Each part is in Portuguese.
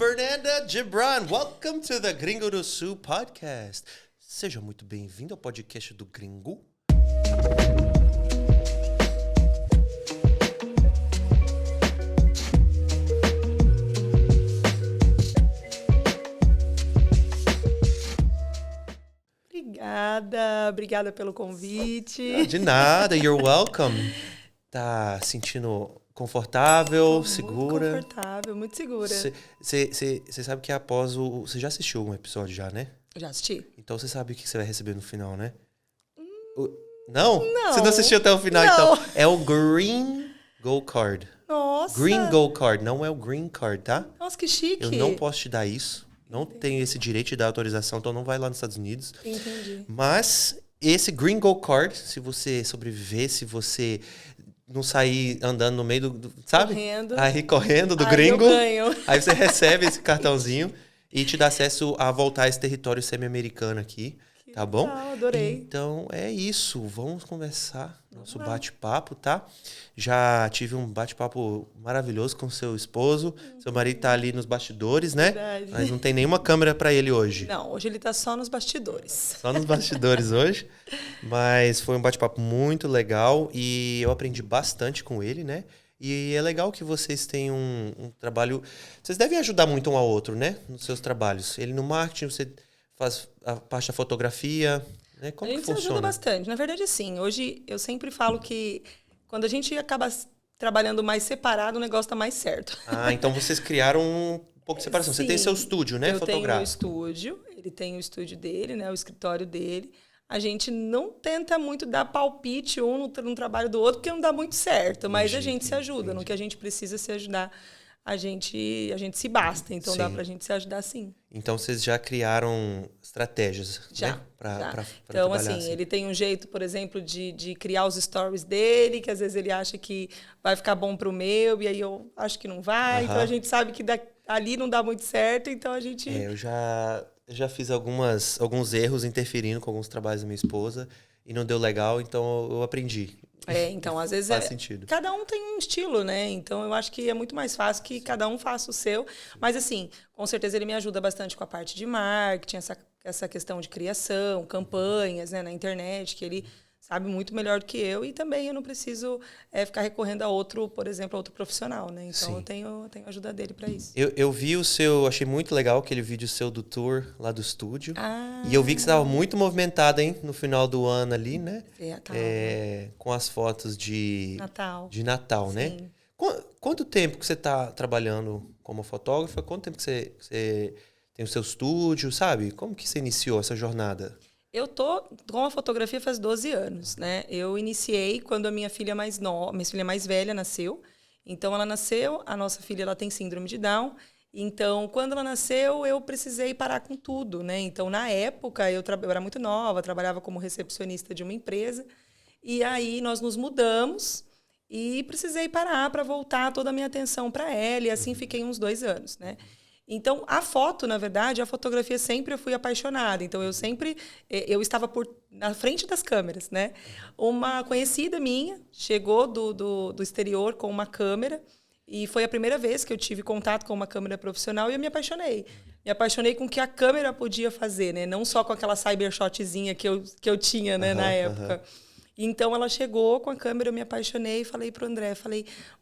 Fernanda Gibran, welcome to the Gringo do Sul podcast. Seja muito bem-vindo ao podcast do Gringo. Obrigada pelo convite. De nada, you're welcome. Tá sentindo confortável, segura? Muito confortável, muito segura. Você sabe que após o... Você já assistiu algum episódio já, né? Já assisti. Então você sabe o que você vai receber no final, né? Não? Não. Você não assistiu até o final, Não. então. É o Green Gold Card. Nossa. Green Gold Card, não é o Green Card, tá? Nossa, que chique. Eu não posso te dar isso. Não tenho esse direito de dar autorização, então não vai lá nos Estados Unidos. Entendi. Mas esse Green Gold Card, se você sobreviver, se você não sair andando no meio do sabe? Correndo do gringo. Eu ganho. Aí você recebe esse cartãozinho e te dá acesso a voltar a esse território semi-americano aqui. Tá bom? Adorei. Então, é isso. Vamos conversar. Nosso bate-papo, tá? Já tive um bate-papo maravilhoso com seu esposo. Seu marido tá ali nos bastidores, né? Verdade. Mas não tem nenhuma câmera pra ele hoje. Não, hoje ele tá só nos bastidores. Só nos bastidores hoje. Mas foi um bate-papo muito legal e eu aprendi bastante com ele, né? E é legal que vocês tenham um trabalho... Vocês devem ajudar muito um ao outro, né? Nos seus trabalhos. Ele no marketing, você... faz a parte da fotografia, né? Como que funciona? A gente se ajuda bastante. Na verdade, sim. Hoje, eu sempre falo que quando a gente acaba trabalhando mais separado, o negócio tá mais certo. Ah, então vocês criaram um pouco de separação. Sim. Você tem seu estúdio, né? Eu fotográfico. tenho o estúdio, ele tem o estúdio dele, né? O escritório dele. A gente não tenta muito dar palpite um no trabalho do outro, porque não dá muito certo. Mas a gente se ajuda. No que a gente precisa se ajudar, a gente se basta, então dá pra gente se ajudar sim. Então vocês já criaram estratégias, já, né? Pra então, assim, ele tem um jeito, por exemplo, de criar os stories dele, que às vezes ele acha que vai ficar bom pro meu, e aí eu acho que não vai. Então a gente sabe que ali não dá muito certo, então a gente... eu já fiz alguns erros interferindo com alguns trabalhos da minha esposa e não deu legal, então eu aprendi. Então, às vezes faz sentido. Cada um tem um estilo, né? Então, eu acho que é muito mais fácil que cada um faça o seu. Mas, assim, com certeza ele me ajuda bastante com a parte de marketing, essa questão de criação, campanhas, né, na internet, que ele sabe muito melhor do que eu. E também eu não preciso ficar recorrendo a outro, por exemplo, a outro profissional, né? Então, eu tenho a ajuda dele para isso. Eu vi achei muito legal aquele vídeo seu do tour lá do estúdio. E eu vi que você estava muito movimentada, hein? No final do ano ali, né? Com as fotos de Natal, Sim. né? Quanto tempo que você está trabalhando como fotógrafa? Quanto tempo que você tem o seu estúdio, sabe? Como que você iniciou essa jornada? Eu tô com a fotografia faz 12 anos, né? Eu iniciei quando a minha filha mais velha nasceu. Então, ela nasceu, a nossa filha ela tem síndrome de Down. Então, quando ela nasceu, eu precisei parar com tudo, né? Então, na época, eu era muito nova, trabalhava como recepcionista de uma empresa. E aí, nós nos mudamos e precisei parar para voltar toda a minha atenção para ela. E assim, fiquei uns 2 anos, né? Então, a foto, na verdade, a fotografia sempre eu fui apaixonada. Então, eu estava na frente das câmeras, né? Uma conhecida minha chegou do exterior com uma câmera e foi a primeira vez que eu tive contato com uma câmera profissional e eu me apaixonei. Me apaixonei com o que a câmera podia fazer, né? Não só com aquela cybershotzinha que eu tinha, né, na época. Então, ela chegou com a câmera, eu me apaixonei e falei para o André,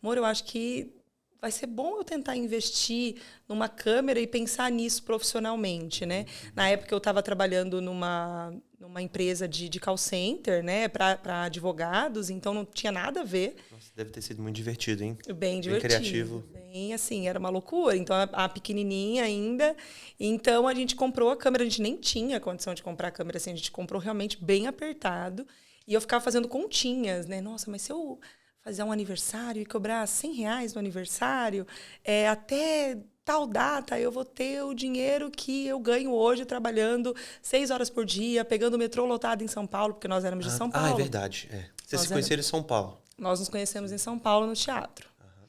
amor, eu acho que vai ser bom eu tentar investir numa câmera e pensar nisso profissionalmente, né? Na época eu estava trabalhando numa empresa de call center, né? Para advogados, então não tinha nada a ver. Nossa, deve ter sido muito divertido, hein? Bem divertido. Bem criativo. Bem, assim, era uma loucura. Então, a pequenininha ainda. Então, a gente comprou a câmera. A gente nem tinha condição de comprar a câmera assim. A gente comprou realmente bem apertado. E eu ficava fazendo continhas, né? Nossa, mas se eu fazer um aniversário e cobrar R$100 no aniversário, até tal data eu vou ter o dinheiro que eu ganho hoje trabalhando 6 horas por dia, pegando o metrô lotado em São Paulo, porque nós éramos de São Paulo. É verdade. Vocês se conheceram em São Paulo? Nós nos conhecemos em São Paulo no teatro.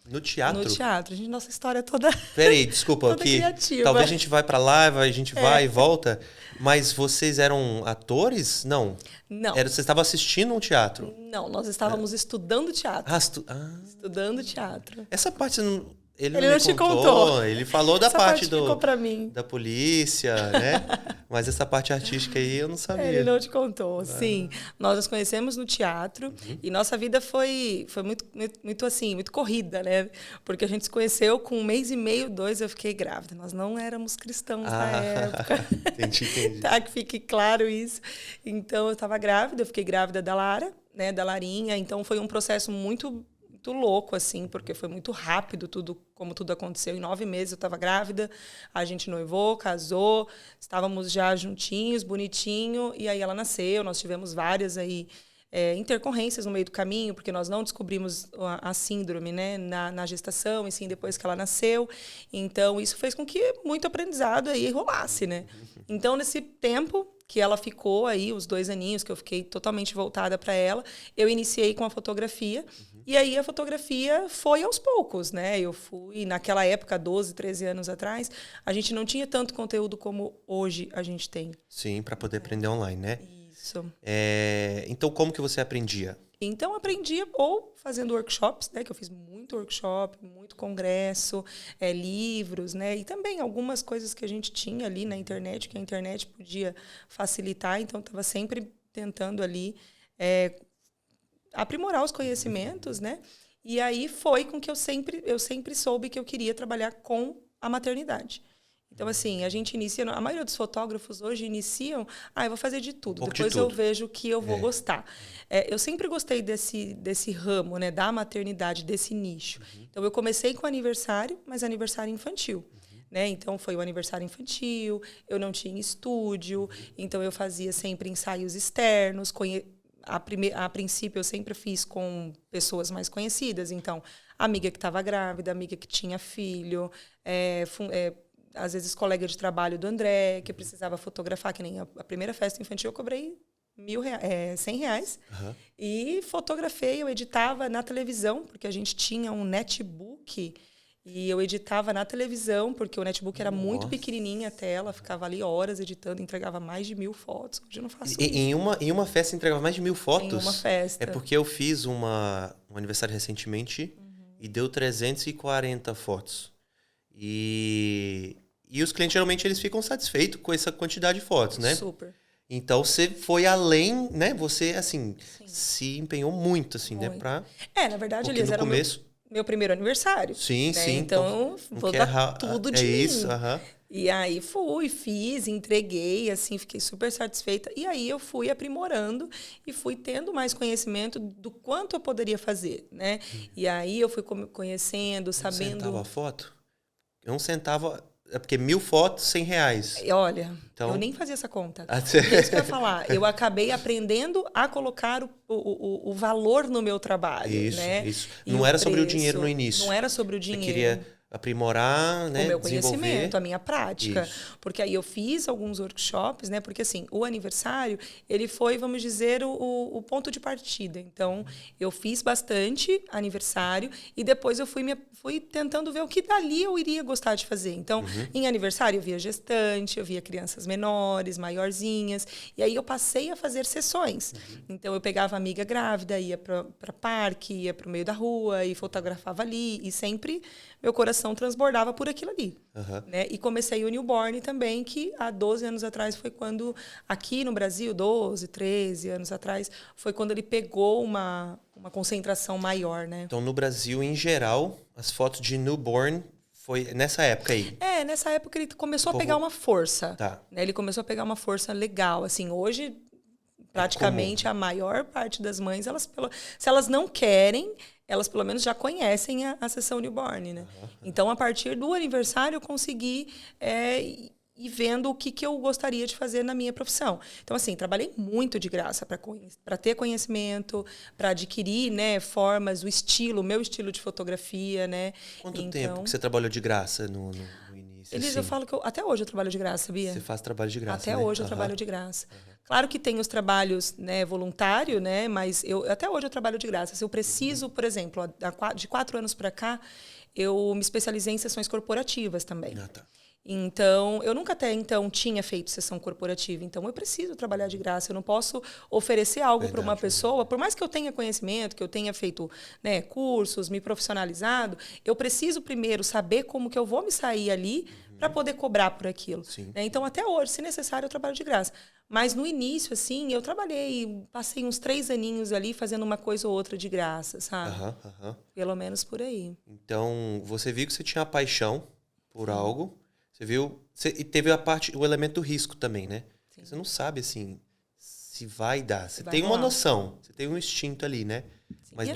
No teatro? No teatro. Nossa história é toda... Peraí, desculpa, toda criativa. Talvez a gente vai pra lá, a gente vai e volta, mas vocês eram atores? Não. Não. Vocês estavam assistindo um teatro? Não, nós estávamos estudando teatro. Estudando teatro. Essa parte Ele Ele não não me te contou. contou. Ele falou da Essa parte ficou pra mim. da polícia, né? Mas essa parte artística aí eu não Ele sabia. não te contou, sim. Nós nos conhecemos no teatro e nossa vida foi muito assim, muito corrida, né? Porque a gente se conheceu com 1 mês e meio, 2, eu fiquei grávida. Nós não éramos cristãos na época. Entendi. Tá, que fique claro isso. Então, eu estava grávida, eu fiquei grávida da Lara, né, da Larinha. Então, foi um processo muito louco, assim, porque foi muito rápido como tudo aconteceu. Em 9 meses eu estava grávida, a gente noivou, casou, estávamos já juntinhos, bonitinho, e aí ela nasceu. Nós tivemos várias aí intercorrências no meio do caminho, porque nós não descobrimos a síndrome, né, na gestação, e sim depois que ela nasceu. Então, isso fez com que muito aprendizado aí rolasse, né? Então, nesse tempo que ela ficou aí, os 2 aninhos, que eu fiquei totalmente voltada para ela, eu iniciei com a fotografia. E aí a fotografia foi aos poucos, né? Eu fui, naquela época, 12, 13 anos atrás, a gente não tinha tanto conteúdo como hoje a gente tem. Sim, para poder aprender online, né? Isso. Então, como que você aprendia? Então, aprendi ou fazendo workshops, né? Que eu fiz muito workshop, muito congresso, livros, né? E também algumas coisas que a gente tinha ali na internet, que a internet podia facilitar. Então, estava sempre tentando ali aprimorar os conhecimentos, né? E aí foi com que eu sempre soube que eu queria trabalhar com a maternidade. Então, assim, a gente inicia... A maioria dos fotógrafos hoje iniciam... eu vou fazer de tudo. Depois eu vejo o que eu vou gostar. Eu sempre gostei desse ramo, né? Da maternidade, desse nicho. Então, eu comecei com aniversário, mas aniversário infantil. Né? Então, foi o aniversário infantil, eu não tinha estúdio, então eu fazia sempre ensaios externos. A princípio, eu sempre fiz com pessoas mais conhecidas. Então, amiga que estava grávida, amiga que tinha filho... às vezes, colega de trabalho do André, que precisava fotografar, que nem a primeira festa infantil, eu cobrei R$100. E fotografei, eu editava na televisão, porque a gente tinha um netbook, e eu editava na televisão, porque o netbook era muito pequenininha a tela, ficava ali horas editando, entregava mais de 1.000 fotos. Hoje eu não faço isso. Em uma festa entregava mais de 1.000 fotos? Em uma festa. É porque eu fiz um aniversário recentemente e deu 340 fotos. E os clientes, geralmente, eles ficam satisfeitos com essa quantidade de fotos, né? Super. Então, você foi além, né? Você, assim, se empenhou muito, assim, né? Na verdade, Elias, era meu primeiro aniversário. Sim, né? sim. Então, vou dar tudo de mim. Isso, E aí fiz, entreguei, assim, fiquei super satisfeita. E aí eu fui aprimorando e fui tendo mais conhecimento do quanto eu poderia fazer, né? E aí eu fui conhecendo, sabendo... Um centavo a foto? Um centavo... É porque 1.000 fotos, R$100. Olha, eu nem fazia essa conta. É isso que eu ia falar. Eu acabei aprendendo a colocar o valor no meu trabalho. Isso, né? isso. Não era sobre o dinheiro no início. Não era sobre o dinheiro. Você queria aprimorar, né? O meu conhecimento, a minha prática. Isso. Porque aí eu fiz alguns workshops, né? Porque assim, o aniversário, ele foi, vamos dizer, o ponto de partida. Então, eu fiz bastante aniversário e depois eu fui tentando ver o que dali eu iria gostar de fazer. Então, em aniversário eu via gestante, eu via crianças menores, maiorzinhas, e aí eu passei a fazer sessões. Então, eu pegava a amiga grávida, ia para parque, ia para o meio da rua e fotografava ali, e sempre meu coração transbordava por aquilo ali. Né? E comecei o Newborn também, que há 12 anos atrás foi quando, aqui no Brasil, 12, 13 anos atrás, foi quando ele pegou uma concentração maior. Né? Então, no Brasil, em geral, as fotos de Newborn foi nessa época aí? Nessa época ele começou a pegar uma força. Tá. Né? Ele começou a pegar uma força legal. Assim, hoje, praticamente, a maior parte das mães, se elas não querem... elas pelo menos já conhecem a sessão Newborn, né? Então, a partir do aniversário, eu consegui ir vendo o que eu gostaria de fazer na minha profissão. Então, assim, trabalhei muito de graça para ter conhecimento, para adquirir, né, formas, o meu estilo de fotografia, né? Quanto tempo que você trabalhou de graça no início? Elis, eu falo que até hoje eu trabalho de graça, sabia? Você faz trabalho de graça, Até hoje eu trabalho de graça. Claro que tem os trabalhos, né, voluntário, né, mas até hoje eu trabalho de graça. Se eu preciso, por exemplo, de 4 anos para cá, eu me especializei em sessões corporativas também. Tá. Então, eu nunca até então tinha feito sessão corporativa. Então, eu preciso trabalhar de graça. Eu não posso oferecer algo para uma pessoa, por mais que eu tenha conhecimento, que eu tenha feito, né, cursos, me profissionalizado, eu preciso primeiro saber como que eu vou me sair ali para poder cobrar por aquilo. Né? Então, até hoje, se necessário, eu trabalho de graça. Mas no início, assim, eu trabalhei, passei uns 3 aninhos ali fazendo uma coisa ou outra de graça, sabe? Pelo menos por aí. Então, você viu que você tinha paixão por algo. Você viu... e teve o elemento do risco também, né? Sim. Você não sabe, assim, se vai dar. Você tem uma noção, você tem um instinto ali, né? Sim. Mas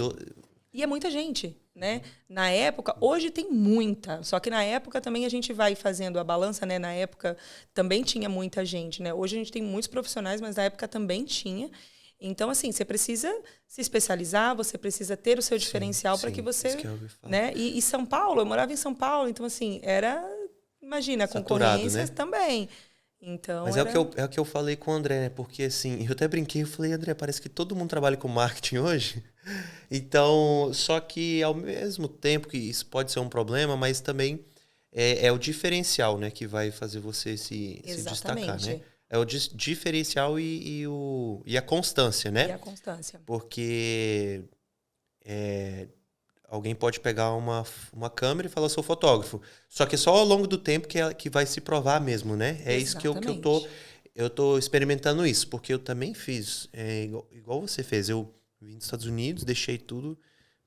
e é muita gente, né? Na época, hoje tem muita, só que na época também a gente vai fazendo a balança, né? Na época também tinha muita gente, né? Hoje a gente tem muitos profissionais, mas na época também tinha. Então, assim, você precisa se especializar, você precisa ter o seu diferencial para que você... né? E São Paulo, eu morava em São Paulo, então, assim, era... Imagina, concorrências, né? Também. Então, mas é o que eu falei com o André, né? Porque, assim, eu até brinquei, eu falei, André, parece que todo mundo trabalha com marketing hoje. Então, só que ao mesmo tempo que isso pode ser um problema, mas também é o diferencial, né? Que vai fazer você se destacar, né? É o diferencial e a constância, né? E a constância. Porque alguém pode pegar uma câmera e falar, sou fotógrafo. Só que é só ao longo do tempo que vai se provar mesmo, né? É isso que eu tô experimentando isso. Porque eu também fiz, igual você fez. Eu vim dos Estados Unidos, deixei tudo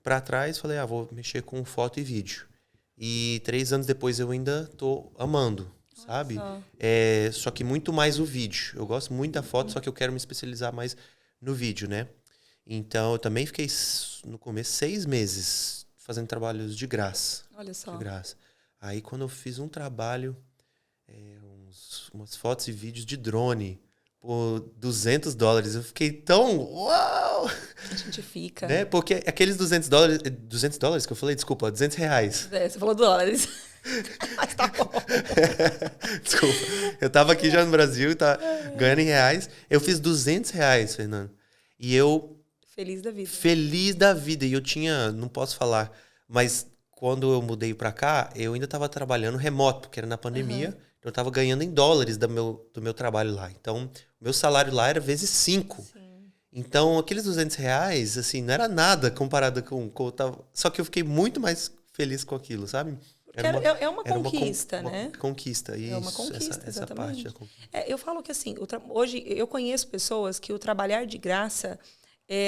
para trás, falei, vou mexer com foto e vídeo. E 3 anos depois eu ainda tô amando, sabe? Só que muito mais o vídeo. Eu gosto muito da foto, só que eu quero me especializar mais no vídeo, né? Então, eu também fiquei, no começo, 6 meses fazendo trabalhos de graça. Olha só. De graça. Aí, quando eu fiz um trabalho, umas fotos e vídeos de drone por $200, eu fiquei tão... Uau! A gente fica. Né? Porque aqueles $200 que eu falei, desculpa, R$200. Você falou dólares. Mas tá bom. Desculpa. Eu tava aqui já no Brasil, ganhando em reais. Eu fiz R$200, Fernando. E eu... Feliz da vida. Feliz da vida. E eu tinha, não posso falar, mas quando eu mudei pra cá, eu ainda estava trabalhando remoto, porque era na pandemia. Então eu estava ganhando em dólares do meu trabalho lá. Então, o meu salário lá era vezes 5. Sim. Então, aqueles R$200, assim, não era nada comparado com eu tava... Só que eu fiquei muito mais feliz com aquilo, sabe? É uma conquista, né? Conquista, isso. É uma conquista, exatamente. Essa parte eu falo que, assim, hoje eu conheço pessoas que o trabalhar de graça...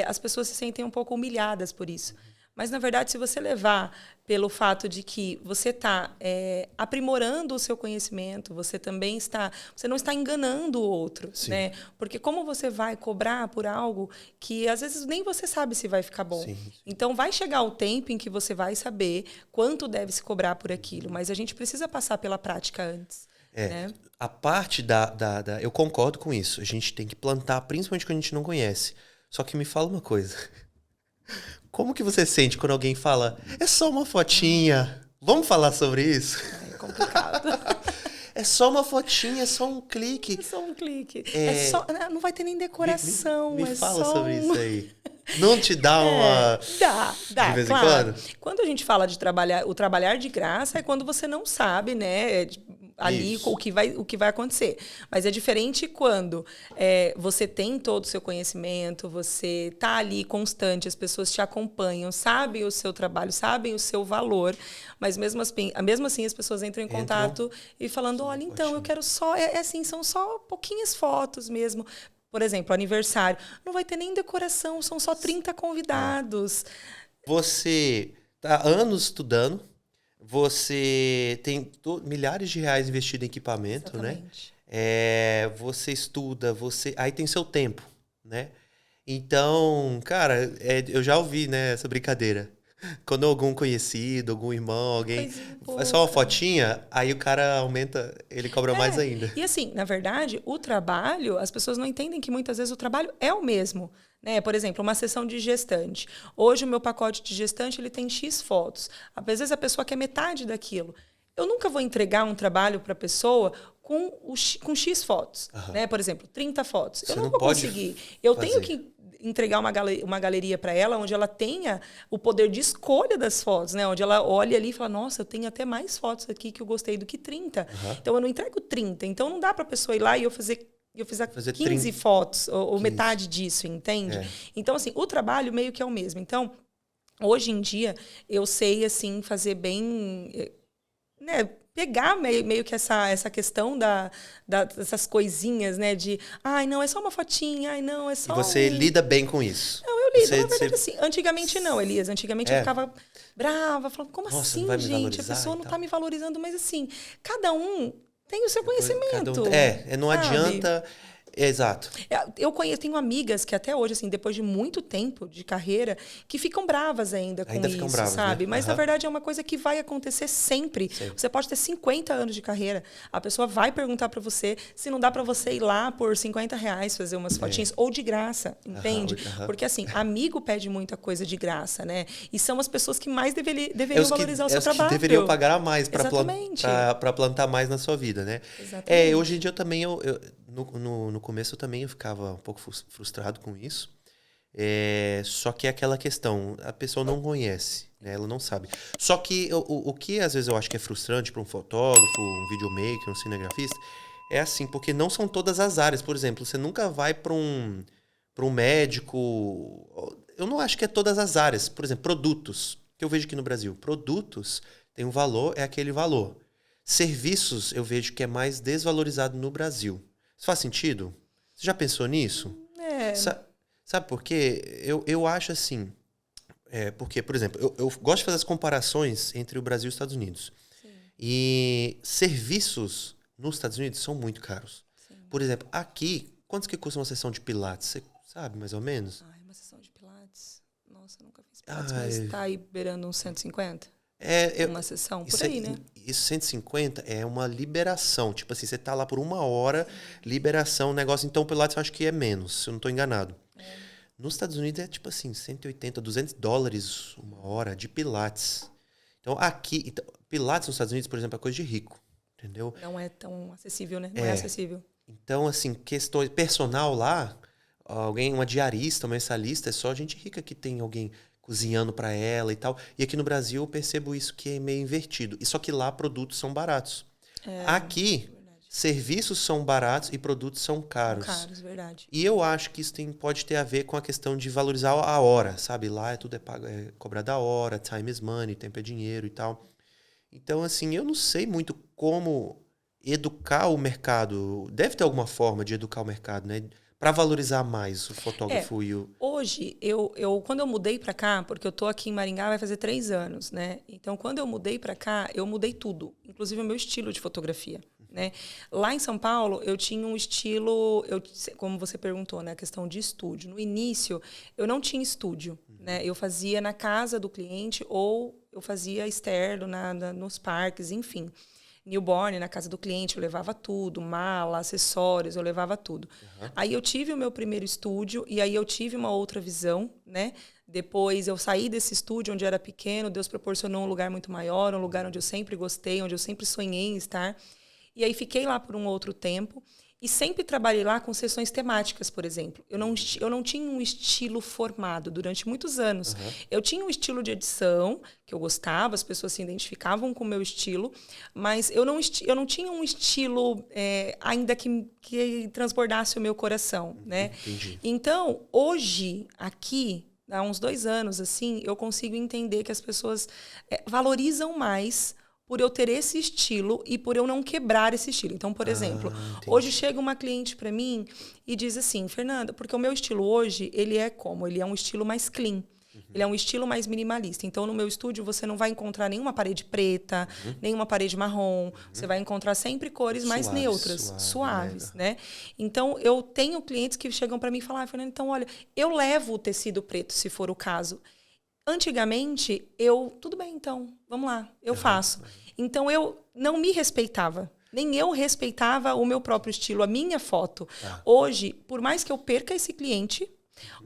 as pessoas se sentem um pouco humilhadas por isso. Mas, na verdade, se você levar pelo fato de que você está aprimorando o seu conhecimento, você não está enganando o outro. Né? Porque como você vai cobrar por algo que, às vezes, nem você sabe se vai ficar bom. Sim. Então, vai chegar o tempo em que você vai saber quanto deve se cobrar por aquilo. Mas a gente precisa passar pela prática antes. Né? A parte eu concordo com isso. A gente tem que plantar, principalmente quando a gente não conhece. Só que me fala uma coisa. Como que você sente quando alguém fala, é só uma fotinha? Vamos falar sobre isso? É complicado. É só uma fotinha, é só um clique. É só um clique. Não vai ter nem decoração. Me fala sobre isso aí. Não te dá uma... Dá, de vez claro. em quando? Quando a gente fala de o trabalhar de graça é quando você não sabe, né? Ali o que vai acontecer. Mas é diferente quando você tem todo o seu conhecimento, você está ali constante, as pessoas te acompanham, sabem o seu trabalho, sabem o seu valor, mas mesmo assim as pessoas entram em contato e falando, olha, então, eu quero só... assim, são só pouquinhas fotos mesmo. Por exemplo, aniversário. Não vai ter nem decoração, são só 30 convidados. Você está há anos estudando, você tem milhares de reais investido em equipamento, exatamente, né? Você estuda, aí tem seu tempo, né? Então, cara, eu já ouvi, né, essa brincadeira. Quando algum conhecido, algum irmão, alguém... É só uma fotinha, aí o cara aumenta, ele cobra mais ainda. E assim, na verdade, o trabalho, as pessoas não entendem que muitas vezes o trabalho é o mesmo. Né? Por exemplo, uma sessão de gestante. Hoje o meu pacote de gestante ele tem X fotos. Às vezes a pessoa quer metade daquilo. Eu nunca vou entregar um trabalho para a pessoa com X fotos, né? Por exemplo, 30 fotos. Você eu não não vou pode conseguir. Eu fazer. tenho que entregar uma galeria para ela, onde ela tenha o poder de escolha das fotos, né? Onde ela olha ali e fala, nossa, eu tenho até mais fotos aqui que eu gostei do que 30. Então, eu não entrego 30. Então, não dá para a pessoa ir lá e eu fiz 15 30, fotos, ou 15. Metade disso, entende? Então, assim, o trabalho meio que é o mesmo. Então, hoje em dia, eu sei, assim, fazer bem... né, pegar meio que essa questão dessas coisinhas, né? De, ai, não, é só uma fotinha, ai, não, é só. E você lida bem com isso? Não, eu lido. Na verdade, assim, antigamente não, Elias. Antigamente eu ficava brava, falando, como Nossa, assim, não vai me gente? A pessoa não tá me valorizando, mas assim, cada um tem o seu conhecimento. Não sabe? adianta. Exato. Eu tenho amigas que até hoje, assim, depois de muito tempo de carreira, que ficam bravas ainda com isso, ficam bravas, sabe? né? Mas, na verdade, é uma coisa que vai acontecer sempre. Você pode ter 50 anos de carreira, a pessoa vai perguntar para você se não dá para você ir lá por R$50 fazer umas fotinhas, ou de graça, entende? Porque, assim, amigo pede muita coisa de graça, né? E são as pessoas que mais deveriam valorizar o seu trabalho. Que deveriam pagar mais para plantar mais na sua vida, né? Exatamente. Hoje em dia eu também, no começo eu também ficava um pouco frustrado com isso. Só que é aquela questão, a pessoa não conhece, né? Ela não sabe. Só que o que às vezes eu acho que é frustrante para um fotógrafo, um videomaker, um cinegrafista, é assim, porque não são todas as áreas. Por exemplo, você nunca vai para um médico... Eu não acho que é todas as áreas. Por exemplo, produtos, que eu vejo aqui no Brasil. Produtos têm um valor, é aquele valor. Serviços, eu vejo que é mais desvalorizado no Brasil. Isso faz sentido? Você já pensou nisso? Sabe por quê? Eu acho assim... porque, por exemplo, eu gosto de fazer as comparações entre o Brasil e os Estados Unidos. Sim. E serviços nos Estados Unidos são muito caros. Sim. Por exemplo, aqui, quanto que custa uma sessão de pilates? Você sabe, mais ou menos? Uma sessão de pilates? Nossa, eu nunca fiz pilates, mas tá aí beirando uns 150? Uma sessão, por aí, né? Isso, 150 é uma liberação. Tipo assim, você tá lá por 1 hora, liberação, negócio. Então, o pilates eu acho que é menos, se eu não tô enganado. Nos Estados Unidos é tipo assim, 180, $200 1 hora de pilates. Então, aqui... Pilates nos Estados Unidos, por exemplo, é coisa de rico. Entendeu? Não é tão acessível, né? Não é acessível. Então, assim, questões... Personal lá, uma diarista, uma mensalista, é só gente rica que tem alguém cozinhando para ela e tal. E aqui no Brasil eu percebo isso que é meio invertido. E só que lá produtos são baratos. Aqui, serviços são baratos e produtos são caros. São caros, verdade. E eu acho que isso pode ter a ver com a questão de valorizar a hora, sabe? Lá tudo é pago, é cobrado a hora, time is money, tempo é dinheiro e tal. Então, assim, eu não sei muito como educar o mercado. Deve ter alguma forma de educar o mercado, né? Para valorizar mais o fotógrafo e o... Hoje, quando eu mudei para cá, porque eu tô aqui em Maringá vai fazer 3 anos, né? Então, quando eu mudei para cá, eu mudei tudo, inclusive o meu estilo de fotografia, né? Lá em São Paulo, eu tinha um estilo, como você perguntou, né? A questão de estúdio. No início, eu não tinha estúdio, né? Eu fazia na casa do cliente ou eu fazia externo nos parques, enfim. Newborn, na casa do cliente, eu levava tudo, mala, acessórios, eu levava tudo. Aí eu tive o meu primeiro estúdio e aí eu tive uma outra visão, né? Depois eu saí desse estúdio onde era pequeno, Deus proporcionou um lugar muito maior, um lugar onde eu sempre gostei, onde eu sempre sonhei em estar. E aí fiquei lá por um outro tempo e sempre trabalhei lá com sessões temáticas, por exemplo. Eu não tinha um estilo formado durante muitos anos. Eu tinha um estilo de edição que eu gostava, as pessoas se identificavam com o meu estilo, mas eu não tinha um estilo ainda que transbordasse o meu coração, né? Entendi. Então, hoje, aqui, há uns 2 anos, assim, eu consigo entender que as pessoas valorizam mais por eu ter esse estilo e por eu não quebrar esse estilo. Então, por exemplo, hoje chega uma cliente para mim e diz assim, Fernanda, porque o meu estilo hoje, ele é como? Ele é um estilo mais clean. Ele é um estilo mais minimalista. Então, no meu estúdio, você não vai encontrar nenhuma parede preta, nenhuma parede marrom. Você vai encontrar sempre cores mais neutras, suaves, né? Então, eu tenho clientes que chegam para mim e falam, Fernanda, então, olha, eu levo o tecido preto, se for o caso. Antigamente, tudo bem, então, vamos lá, eu faço. Então, eu não me respeitava. Nem eu respeitava o meu próprio estilo, a minha foto. Hoje, por mais que eu perca esse cliente,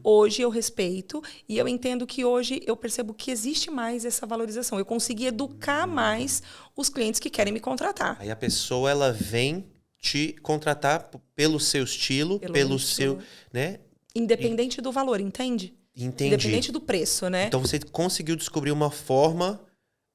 hoje eu respeito e eu entendo que hoje eu percebo que existe mais essa valorização. Eu consegui educar mais os clientes que querem me contratar. Aí a pessoa, ela vem te contratar pelo seu estilo, pelo seu, né? Independente do valor, entende? Entendi. Independente do preço, né? Então você conseguiu descobrir uma forma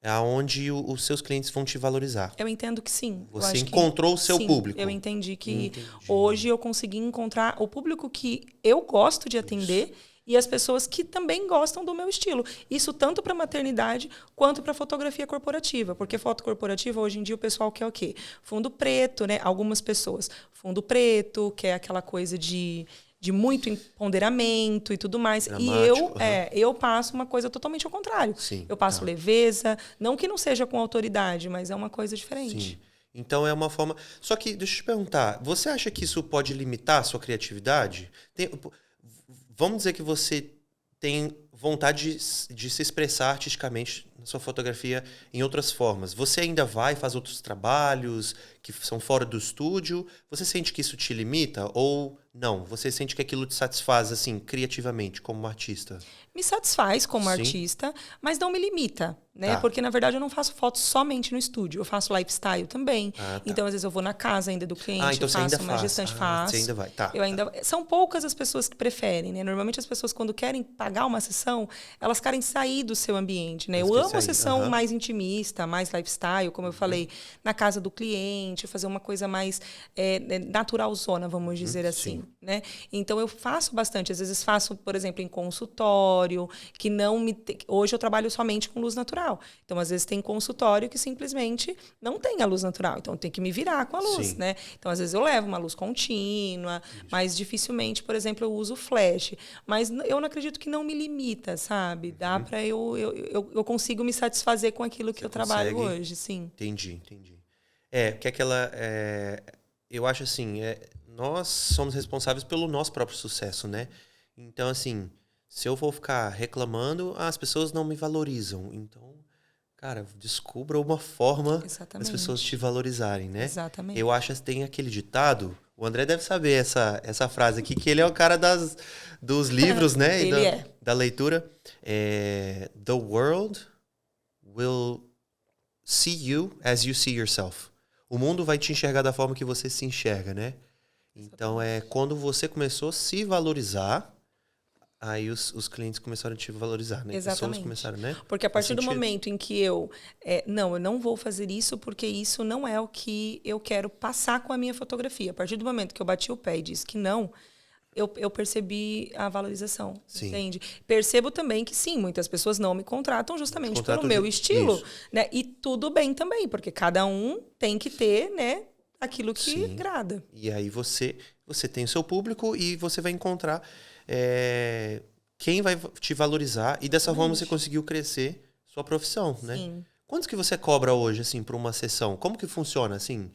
aonde os seus clientes vão te valorizar. Eu entendo que sim. Você encontrou o seu público. Eu entendi que hoje eu consegui encontrar o público que eu gosto de atender e as pessoas que também gostam do meu estilo. Isso tanto para maternidade quanto para fotografia corporativa. Porque foto corporativa, hoje em dia, o pessoal quer o quê? Fundo preto, né? Algumas pessoas. Fundo preto, que é aquela coisa de muito empoderamento e tudo mais. Dramático, e eu passo uma coisa totalmente ao contrário. Sim, eu passo leveza, não que não seja com autoridade, mas é uma coisa diferente. Sim. Então é uma forma... Só que, deixa eu te perguntar, você acha que isso pode limitar a sua criatividade? Vamos dizer que você tem vontade de se expressar artisticamente na sua fotografia em outras formas. Você ainda faz outros trabalhos que são fora do estúdio? Você sente que isso te limita ou não? Você sente que aquilo te satisfaz, assim, criativamente, como artista? Me satisfaz como artista, mas não me limita, né? Porque, na verdade, eu não faço fotos somente no estúdio. Eu faço lifestyle também. Então, às vezes, eu vou na casa ainda do cliente, então faço uma gestante, faço. Você ainda vai, São poucas as pessoas que preferem, né? Normalmente, as pessoas, quando querem pagar uma sessão, elas querem sair do seu ambiente, né? Eu amo a sessão mais intimista, mais lifestyle, como eu falei, na casa do cliente, fazer uma coisa mais naturalzona, vamos dizer assim, né? Então, eu faço bastante. Às vezes, faço, por exemplo, em consultório, que não me... Hoje eu trabalho somente com luz natural. Então, às vezes, tem consultório que simplesmente não tem a luz natural. Então, tem que me virar com a luz, né? Então, às vezes, eu levo uma luz contínua, mas dificilmente, por exemplo, eu uso flash. Mas eu não acredito que não me limita, sabe? Dá para eu consigo me satisfazer com aquilo que eu trabalho hoje, sim. Entendi. Que aquela... eu acho assim, nós somos responsáveis pelo nosso próprio sucesso, né? Então, assim... Se eu vou ficar reclamando, as pessoas não me valorizam. Então, cara, descubra uma forma das pessoas te valorizarem, né? Exatamente. Eu acho que tem aquele ditado, o André deve saber essa frase aqui, que ele é o cara dos livros, né? Ele da leitura. The world will see you as you see yourself. O mundo vai te enxergar da forma que você se enxerga, né? Então, quando você começou a se valorizar... Aí os clientes começaram a te valorizar, né? Exatamente. Pessoas começaram, né? Porque a partir do momento em que eu não vou fazer isso porque isso não é o que eu quero passar com a minha fotografia. A partir do momento que eu bati o pé e disse que não, eu percebi a valorização, entende? Percebo também que sim, muitas pessoas não me contratam justamente pelo meu estilo, né? E tudo bem também, porque cada um tem que ter, né, aquilo que agrada. E aí você tem o seu público e você vai encontrar quem vai te valorizar e dessa forma você conseguiu crescer sua profissão, né? Sim. Quanto que você cobra hoje, assim, por uma sessão? Como que funciona, assim?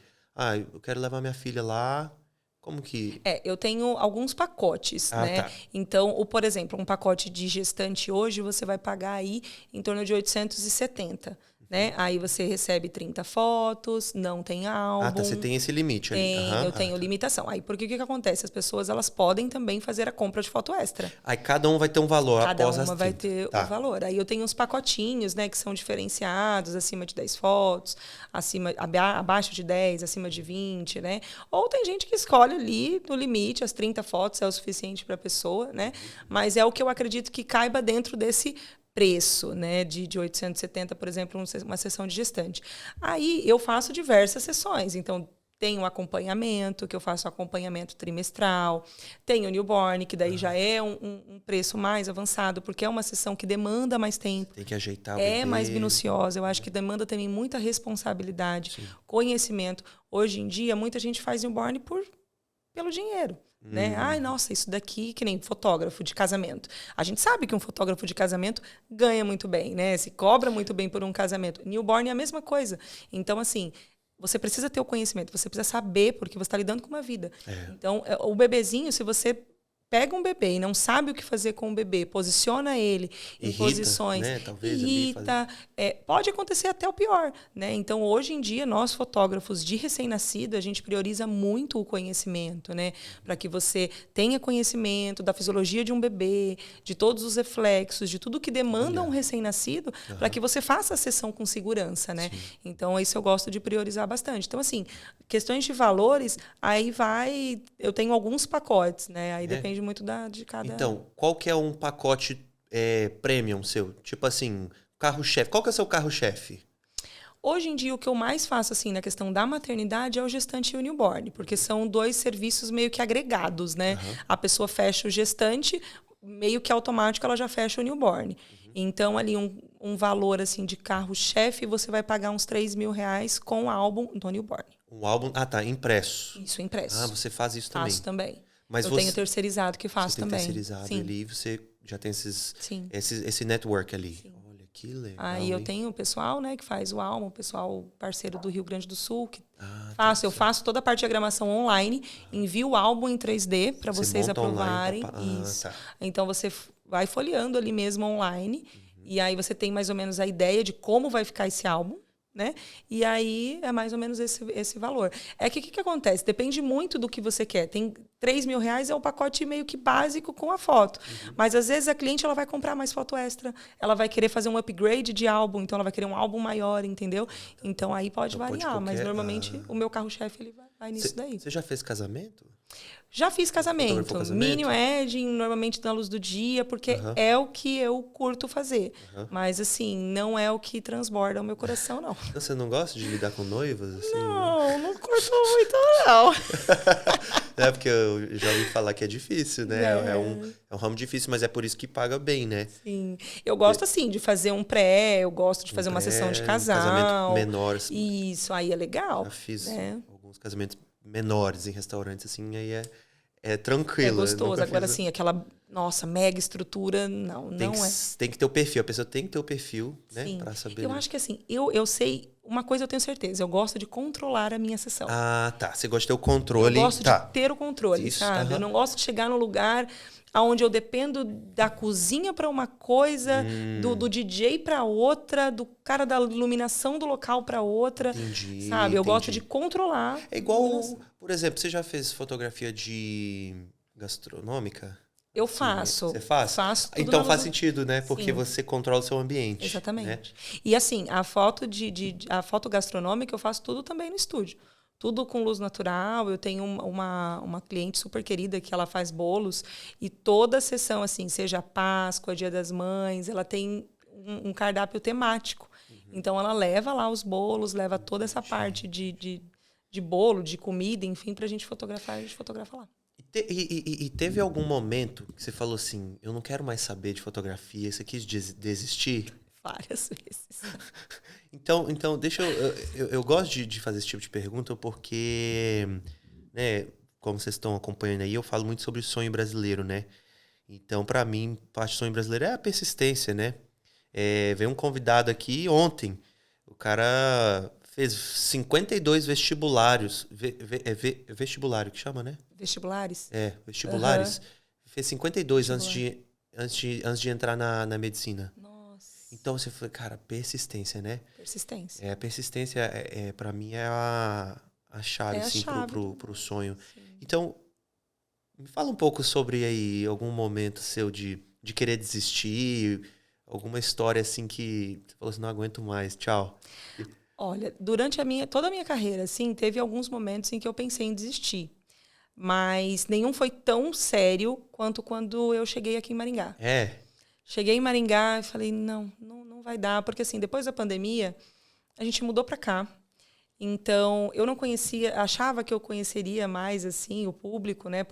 Eu quero levar minha filha lá, como que... Eu tenho alguns pacotes, né? Então, por exemplo, um pacote de gestante hoje, você vai pagar aí em torno de 870. Né? Aí você recebe 30 fotos, não tem álbum. Você tem esse limite ali. Eu tenho limitação. Aí, porque o que acontece? As pessoas elas podem também fazer a compra de foto extra. Aí cada um vai ter um valor após as 30. Cada uma vai ter o valor. Aí eu tenho uns pacotinhos, né, que são diferenciados, acima de 10 fotos, abaixo de 10, acima de 20, né? Ou tem gente que escolhe ali no limite, as 30 fotos é o suficiente para a pessoa, né? Mas é o que eu acredito que caiba dentro desse preço, né, de 870, por exemplo, uma sessão de gestante. Aí eu faço diversas sessões, então tem o acompanhamento, que eu faço acompanhamento trimestral, tem o newborn, que daí já é um preço mais avançado, porque é uma sessão que demanda mais tempo. Tem que ajeitar o bebê. Mais minuciosa, eu acho que demanda também muita responsabilidade, conhecimento. Hoje em dia, muita gente faz newborn pelo dinheiro. Né? Ai, nossa, isso daqui, que nem fotógrafo de casamento. A gente sabe que um fotógrafo de casamento ganha muito bem, né? Se cobra muito bem por um casamento. Newborn é a mesma coisa. Então, assim, você precisa ter o conhecimento, você precisa saber, porque você está lidando com uma vida. Então, o bebezinho, se você pega um bebê e não sabe o que fazer com o bebê, posiciona ele em Irrita, posições, né? Talvez irrita, pode acontecer até o pior, né? Então, hoje em dia, nós fotógrafos de recém-nascido, a gente prioriza muito o conhecimento, né? Para que você tenha conhecimento da fisiologia de um bebê, de todos os reflexos, de tudo que demanda um recém-nascido, para que você faça a sessão com segurança, né? Sim. Então, isso eu gosto de priorizar bastante. Então, assim, questões de valores, aí eu tenho alguns pacotes, né? Aí depende muito de cada... Então, qual que é um pacote premium seu? Tipo assim, carro-chefe. Qual que é o seu carro-chefe? Hoje em dia, o que eu mais faço assim na questão da maternidade é o gestante e o newborn, porque são 2 serviços meio que agregados, né? A pessoa fecha o gestante, meio que automático ela já fecha o newborn. Então, ali um valor assim de carro-chefe, você vai pagar uns R$3.000 com o álbum do newborn. Um álbum... Ah, tá. Impresso. Isso, impresso. Ah, você faz isso também. Faço também. Mas eu tenho terceirizado que faço você tem também. terceirizado Sim. ali, você já tem Sim. esse network ali. Sim. Olha, que legal. Aí eu tenho o pessoal, né, que faz o álbum, o pessoal parceiro do Rio Grande do Sul, que eu faço toda a parte de diagramação online, envio o álbum em 3D para vocês aprovarem. Isso. Tá. Então você vai folheando ali mesmo online, e aí você tem mais ou menos a ideia de como vai ficar esse álbum, né? E aí é mais ou menos esse valor. É que o que acontece? Depende muito do que você quer. Tem R$3.000 é um pacote meio que básico com a foto. Mas às vezes a cliente ela vai comprar mais foto extra, ela vai querer fazer um upgrade de álbum, então ela vai querer um álbum maior, entendeu? Então aí pode variar, mas normalmente o meu carro-chefe ele vai nisso daí. Você já fez casamento? Já fiz casamento. Casamento? Mini wedding, normalmente na luz do dia, porque é o que eu curto fazer. Mas, assim, não é o que transborda o meu coração, não. Você não gosta de lidar com noivas? Assim, não curto muito, não. É porque eu já ouvi falar que é difícil, né? É um ramo difícil, mas é por isso que paga bem, né? Sim. Eu gosto, assim, de fazer um eu gosto de fazer uma sessão de casal. Casamento menor. Isso, aí é legal. Já fiz né? alguns casamentos menores em restaurantes, assim, aí é tranquilo. É gostoso. Agora, assim, aquela, mega estrutura, não é. Tem que ter o perfil, a pessoa tem que ter o perfil, né? Sim. Pra saber. Eu acho que, assim, eu sei, uma coisa eu tenho certeza, eu gosto de controlar a minha sessão. Ah, tá. Você gosta de ter o controle. Eu gosto de ter o controle, Isso, sabe? Eu não gosto de chegar num lugar onde eu dependo da cozinha para uma coisa, do DJ para outra, do cara da iluminação do local para outra. Entendi, sabe? Eu gosto de controlar. É igual, por exemplo, você já fez fotografia de gastronômica? Eu faço. Você faz? Faço tudo então faz sentido, né? Porque Sim. você controla o seu ambiente. Exatamente. Né? E assim, a foto a foto gastronômica eu faço tudo também no estúdio. Tudo com luz natural. Eu tenho uma cliente super querida que ela faz bolos e toda a sessão, assim, seja Páscoa, Dia das Mães, ela tem um cardápio temático. Então ela leva lá os bolos, leva toda essa parte de bolo, de comida, enfim, pra gente fotografar, a gente fotografa lá. E teve algum momento que você falou assim, eu não quero mais saber de fotografia, você quis desistir? Várias vezes. Então eu gosto de fazer esse tipo de pergunta porque, né, como vocês estão acompanhando aí, eu falo muito sobre o sonho brasileiro, né? Então, para mim, parte do sonho brasileiro é a persistência, né? Veio um convidado aqui ontem, o cara fez 52 vestibulários. Vestibulário que chama, né? Vestibulares? Vestibulares. Fez 52 antes de entrar na medicina. Nossa. Então você foi, cara, persistência, né? Persistência. A persistência, para mim, é a chave, assim, pro sonho. Sim. Então, me fala um pouco sobre aí algum momento seu de querer desistir, alguma história assim que você falou assim, não aguento mais, tchau. Olha, durante toda a minha carreira, assim, teve alguns momentos em que eu pensei em desistir. Mas nenhum foi tão sério quanto quando eu cheguei aqui em Maringá. Cheguei em Maringá e falei, não vai dar. Porque, assim, depois da pandemia, a gente mudou para cá. Então, eu não conhecia, achava que eu conheceria mais, assim, o público, né?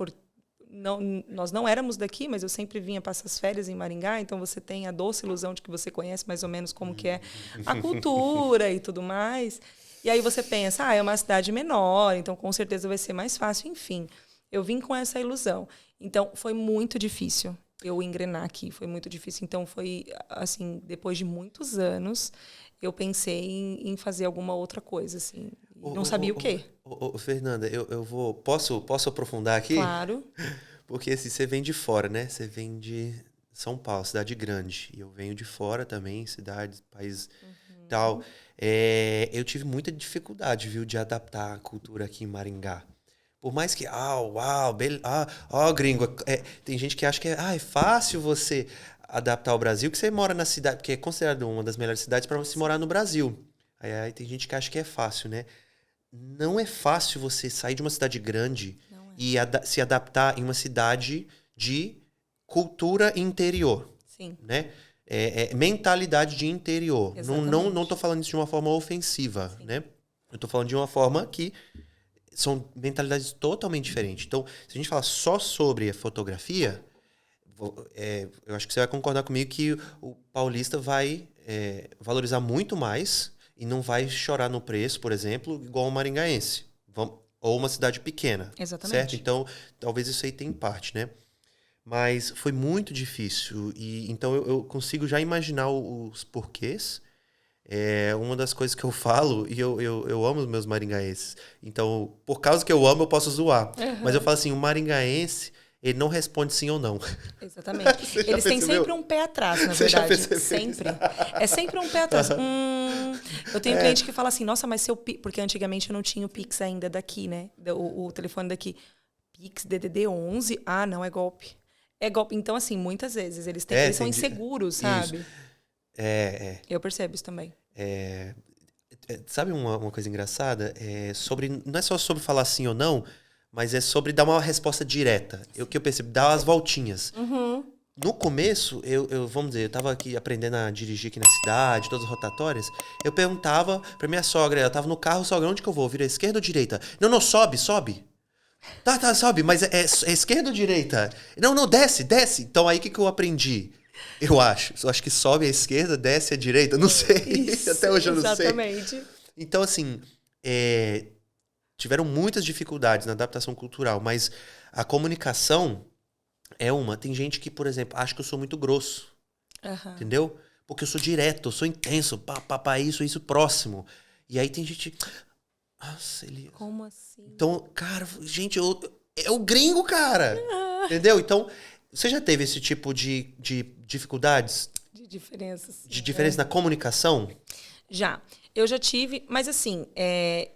Nós não éramos daqui, mas eu sempre vinha passar as férias em Maringá, então você tem a doce ilusão de que você conhece mais ou menos como que é a cultura e tudo mais. E aí você pensa, é uma cidade menor, então com certeza vai ser mais fácil. Enfim, eu vim com essa ilusão. Então, foi muito difícil eu engrenar aqui, foi muito difícil. Então, foi assim, depois de muitos anos, eu pensei em fazer alguma outra coisa, assim. Não sabia o quê. Fernanda, eu vou... Posso aprofundar aqui? Claro. Porque assim, você vem de fora, né? Você vem de São Paulo, cidade grande. E eu venho de fora também, cidade, país tal. Eu tive muita dificuldade, viu, de adaptar a cultura aqui em Maringá. Por mais que, uau, gringo. Tem gente que acha que é fácil você adaptar ao Brasil, que você mora na cidade, porque é considerado uma das melhores cidades para você morar no Brasil. Aí tem gente que acha que é fácil, né? Não é fácil você sair de uma cidade grande e se adaptar em uma cidade de cultura interior. Sim. Né? Mentalidade de interior. Exatamente. Não tô falando isso de uma forma ofensiva, né? Eu tô falando de uma forma que são mentalidades totalmente diferentes. Então, se a gente falar só sobre a fotografia, eu acho que você vai concordar comigo que o paulista vai valorizar muito mais e não vai chorar no preço, por exemplo, igual o maringaense. Ou uma cidade pequena. Exatamente. Certo? Então, talvez isso aí tenha parte, né? Mas foi muito difícil. Então, eu consigo já imaginar os porquês. Uma das coisas que eu falo, e eu amo os meus maringaenses. Então, por causa que eu amo, eu posso zoar. Mas eu falo assim, o maringaense, ele não responde sim ou não. Exatamente. Eles têm sempre um pé atrás, na verdade. Sempre. É sempre um pé atrás. Eu tenho cliente que fala assim, nossa, mas seu Pix... Porque antigamente eu não tinha o Pix ainda daqui, né? O telefone daqui. Pix DDD 11? Ah, não, é golpe. É golpe. Então, assim, muitas vezes eles são inseguros, sabe? Isso. Eu percebo isso também. Sabe uma coisa engraçada? Não é só sobre falar sim ou não, mas é sobre dar uma resposta direta. O que eu percebo, dar umas voltinhas. No começo, vamos dizer, eu tava aqui aprendendo a dirigir aqui na cidade, todas as rotatórias. Eu perguntava pra minha sogra, ela tava no carro, sogra, onde que eu vou? Vira esquerda ou direita? Não, sobe. Tá, sobe, mas é esquerda ou direita? Não, desce. Então aí o que eu aprendi? Eu acho que sobe à esquerda, desce à direita, não sei. Isso, até hoje eu não exatamente. sei. Então, assim, tiveram muitas dificuldades na adaptação cultural, mas a comunicação tem gente que, por exemplo, acha que eu sou muito grosso, entendeu? Porque eu sou direto, eu sou intenso, isso próximo. E aí tem gente... Nossa, Elias. Como assim? Então, cara, gente, é o gringo, cara. Entendeu? Então, você já teve esse tipo de dificuldades? De diferenças. De diferença na comunicação? Já. Eu já tive, mas assim,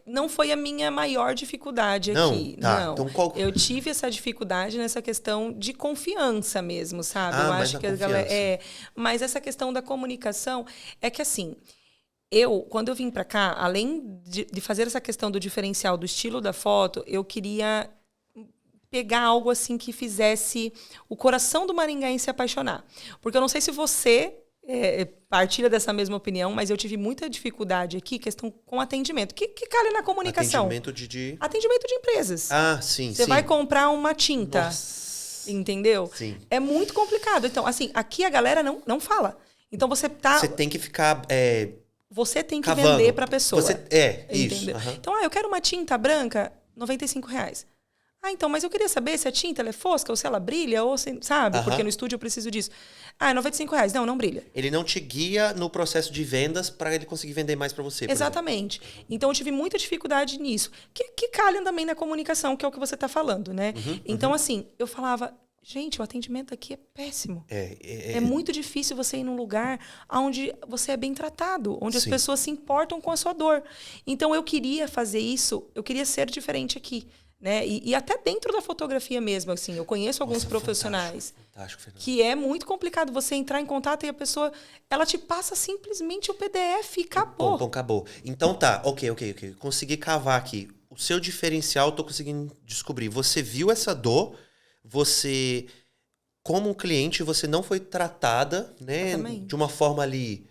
não foi a minha maior dificuldade aqui. Não. Então, qual... Eu tive essa dificuldade nessa questão de confiança mesmo, sabe? Eu acho que a galera. Mas essa questão da comunicação é que assim. Quando eu vim para cá, além de fazer essa questão do diferencial do estilo da foto, eu queria pegar algo assim que fizesse o coração do maringaense se apaixonar. Porque eu não sei se você partilha dessa mesma opinião, mas eu tive muita dificuldade aqui, questão com atendimento. Que calha na comunicação? Atendimento de empresas. Ah, sim, Você vai comprar uma tinta. Nossa. Entendeu? Sim. É muito complicado. Então, assim, aqui a galera não fala. Então, você tem que ficar... Você tem que cavando. vender para a pessoa. Isso. Então, eu quero uma tinta branca, R$95. Então, mas eu queria saber se a tinta ela é fosca ou se ela brilha, ou se, sabe? Porque no estúdio eu preciso disso. R$95. Não brilha. Ele não te guia no processo de vendas para ele conseguir vender mais para você. Exatamente. Então, eu tive muita dificuldade nisso. Que calham também na comunicação, que é o que você está falando, né? Então, assim, eu falava... Gente, o atendimento aqui é péssimo. É muito difícil você ir num lugar onde você é bem tratado, onde as pessoas se importam com a sua dor. Então, eu queria fazer isso, eu queria ser diferente aqui. Né? E até dentro da fotografia mesmo, assim, eu conheço alguns profissionais fantástico, que é muito complicado você entrar em contato e a pessoa, ela te passa simplesmente o PDF e acabou. Bom, acabou. Então tá, ok. Consegui cavar aqui. O seu diferencial eu tô conseguindo descobrir. Você viu essa dor... Você, como cliente, você não foi tratada, né, de uma forma ali...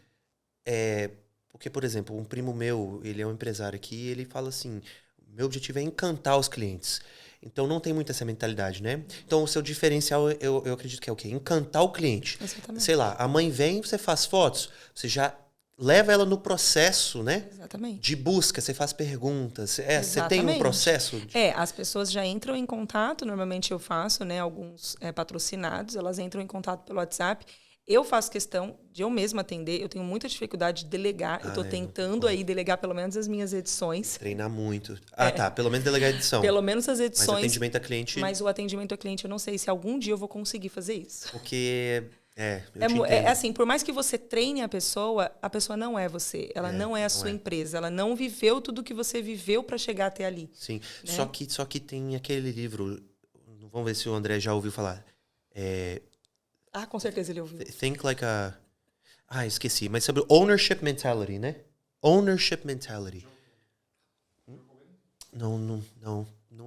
porque, por exemplo, um primo meu, ele é um empresário aqui, ele fala assim, meu objetivo é encantar os clientes. Então, não tem muito essa mentalidade, né? Então, o seu diferencial, eu acredito que é o quê? Encantar o cliente. Exatamente. Sei lá, a mãe vem, você faz fotos, você já... leva ela no processo, né? Exatamente. De busca, você faz perguntas. Você tem um processo? As pessoas já entram em contato, normalmente eu faço, né? Alguns patrocinados, elas entram em contato pelo WhatsApp. Eu faço questão de eu mesma atender. Eu tenho muita dificuldade de delegar. Eu estou tentando aí delegar pelo menos as minhas edições. Treinar muito. Tá. Pelo menos delegar a edição. Pelo menos as edições. Mas o atendimento a cliente... Mas o atendimento a cliente, eu não sei se algum dia eu vou conseguir fazer isso. Porque... eu te entendo. Assim, por mais que você treine a pessoa não é você. Ela não é a sua empresa. Ela não viveu tudo que você viveu para chegar até ali. Sim. Né? Só que tem aquele livro... Vamos ver se o André já ouviu falar. Com certeza ele ouviu. Think like a... esqueci. Mas sobre ownership mentality, né? Ownership mentality. Não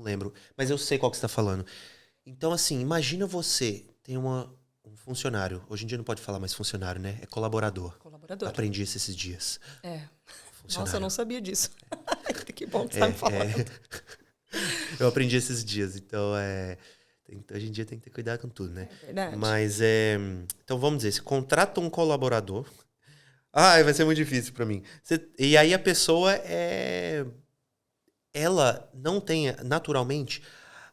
lembro. Mas eu sei qual que você está falando. Então, assim, imagina você tem um funcionário. Hoje em dia não pode falar mais funcionário, né? É colaborador. Aprendi isso esses dias. Nossa, eu não sabia disso. Que bom que você está me falando. Eu aprendi esses dias. Então, hoje em dia tem que ter cuidado com tudo, né? É verdade. Mas, então vamos dizer, você contrata um colaborador. Vai ser muito difícil para mim. E aí a pessoa ela não tem, naturalmente,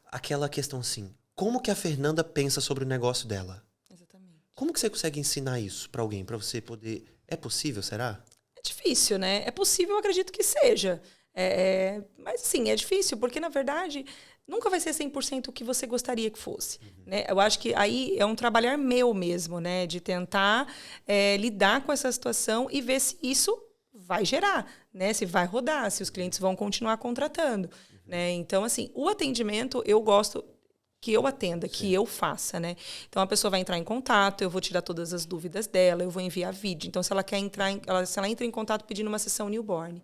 aquela questão assim, como que a Fernanda pensa sobre o negócio dela? Exatamente. Como que você consegue ensinar isso para alguém, para você poder... É possível, será? É difícil, né? É possível, eu acredito que seja. Mas, sim, é difícil, porque, na verdade, nunca vai ser 100% o que você gostaria que fosse. Né? Eu acho que aí é um trabalhar meu mesmo, né? De tentar lidar com essa situação e ver se isso vai gerar, né? Se vai rodar, se os clientes vão continuar contratando. Né? Então, assim, o atendimento eu gosto que eu atenda, que eu faça, né? Então, a pessoa vai entrar em contato, eu vou tirar todas as dúvidas dela, eu vou enviar vídeo. Então, se ela entra em contato pedindo uma sessão newborn,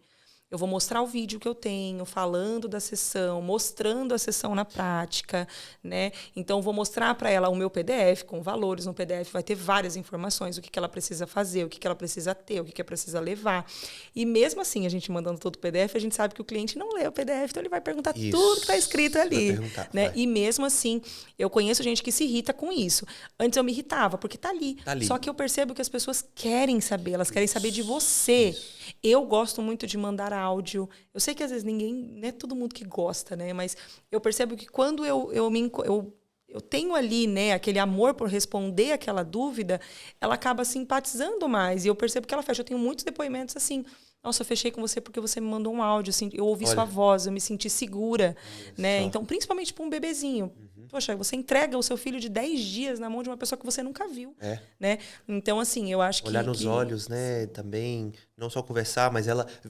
eu vou mostrar o vídeo que eu tenho, falando da sessão, mostrando a sessão na prática, né? Então, vou mostrar para ela o meu PDF com valores. No PDF vai ter várias informações, o que ela precisa fazer, o que ela precisa ter, o que ela precisa levar. E mesmo assim, a gente mandando todo o PDF, a gente sabe que o cliente não lê o PDF, então ele vai perguntar tudo que está escrito ali. Né? E mesmo assim, eu conheço gente que se irrita com isso. Antes eu me irritava, porque está ali. Só que eu percebo que as pessoas querem saber, elas querem saber de você. Eu gosto muito de mandar áudio. Eu sei que às vezes não é todo mundo que gosta, né? Mas eu percebo que quando eu tenho ali, né, aquele amor por responder aquela dúvida, ela acaba simpatizando mais. E eu percebo que ela fecha. Eu tenho muitos depoimentos assim. Nossa, eu fechei com você porque você me mandou um áudio, assim, eu ouvi sua voz, eu me senti segura, né? Então, principalmente para um bebezinho. Poxa, você entrega o seu filho de 10 dias na mão de uma pessoa que você nunca viu, né? Então, assim, eu acho olhar nos olhos, né? Também, não só conversar, mas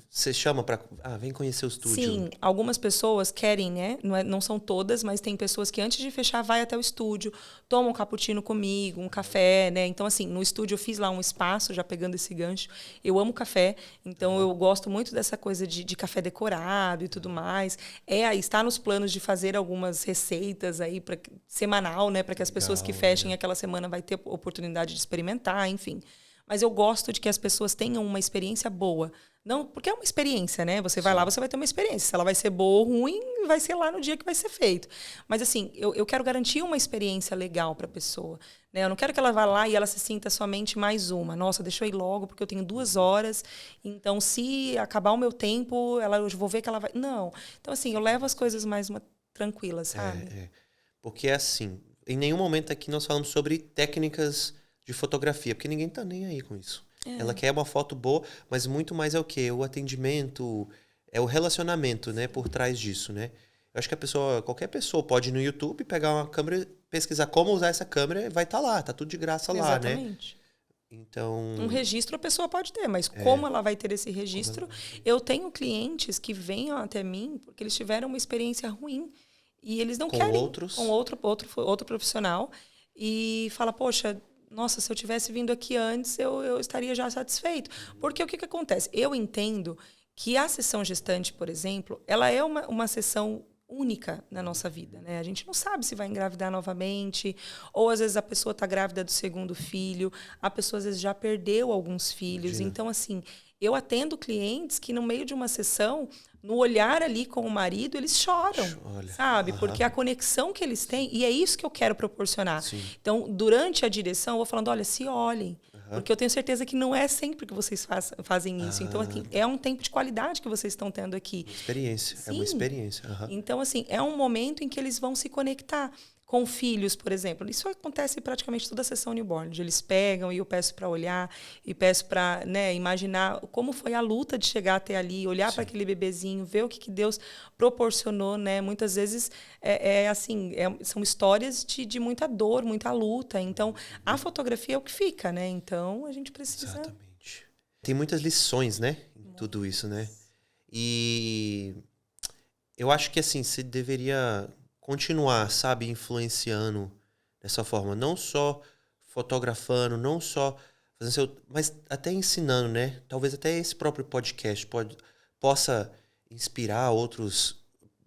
você chama para... vem conhecer o estúdio. Sim, algumas pessoas querem, né? Não são todas, mas tem pessoas que antes de fechar vai até o estúdio, tomam um cappuccino comigo, um café, né? Então, assim, no estúdio eu fiz lá um espaço, já pegando esse gancho. Eu amo café, então eu gosto muito dessa coisa de café decorado e tudo mais. Está nos planos de fazer algumas receitas aí semanal, né, para que as pessoas que fechem aquela semana vai ter oportunidade de experimentar, enfim. Mas eu gosto de que as pessoas tenham uma experiência boa. Não, porque é uma experiência, né? Você vai lá, você vai ter uma experiência. Se ela vai ser boa ou ruim, vai ser lá no dia que vai ser feito. Mas, assim, eu quero garantir uma experiência legal para a pessoa. Né? Eu não quero que ela vá lá e ela se sinta somente mais uma. Nossa, deixa eu ir logo, porque eu tenho 2 horas. Então, se acabar o meu tempo, eu vou ver que ela vai... Não. Então, assim, eu levo as coisas mais tranquilas, sabe? Porque, assim, em nenhum momento aqui nós falamos sobre técnicas de fotografia, porque ninguém tá nem aí com isso. Ela quer uma foto boa, mas muito mais é o quê? O atendimento, é o relacionamento, né, por trás disso, né? Eu acho que qualquer pessoa pode ir no YouTube, pegar uma câmera, pesquisar como usar essa câmera, vai estar lá, tá tudo de graça lá, né? Exatamente. Então... Um registro a pessoa pode ter, mas como ela vai ter esse registro? Eu tenho clientes que vêm até mim porque eles tiveram uma experiência ruim e eles não querem com outro profissional e fala, poxa, nossa, se eu tivesse vindo aqui antes, eu estaria já satisfeito. Porque o que acontece? Eu entendo que a sessão gestante, por exemplo, ela é uma sessão única na nossa vida, né? A gente não sabe se vai engravidar novamente, ou às vezes a pessoa está grávida do 2º filho, a pessoa às vezes já perdeu alguns filhos. Imagina. Então, assim, eu atendo clientes que no meio de uma sessão, no olhar ali com o marido, eles choram, sabe? Porque a conexão que eles têm, e é isso que eu quero proporcionar. Sim. Então, durante a direção, eu vou falando, olha, se olhem, porque eu tenho certeza que não é sempre que vocês fazem isso. Então, assim, é um tempo de qualidade que vocês estão tendo aqui. Experiência, sim. É uma experiência. Então, assim, é um momento em que eles vão se conectar. com filhos, por exemplo. Isso acontece praticamente toda a sessão newborn, onde eles pegam e eu peço para olhar, e peço para, né, imaginar como foi a luta de chegar até ali, olhar para aquele bebezinho, ver o que Deus proporcionou, né? Muitas vezes são histórias de muita dor, muita luta. Então, a fotografia é o que fica, né? Então, a gente precisa... Exatamente. Tem muitas lições, né? Em tudo isso, né? E eu acho que, assim, você deveria continuar, sabe, influenciando dessa forma. Não só fotografando, não só fazendo mas até ensinando, né? Talvez até esse próprio podcast possa inspirar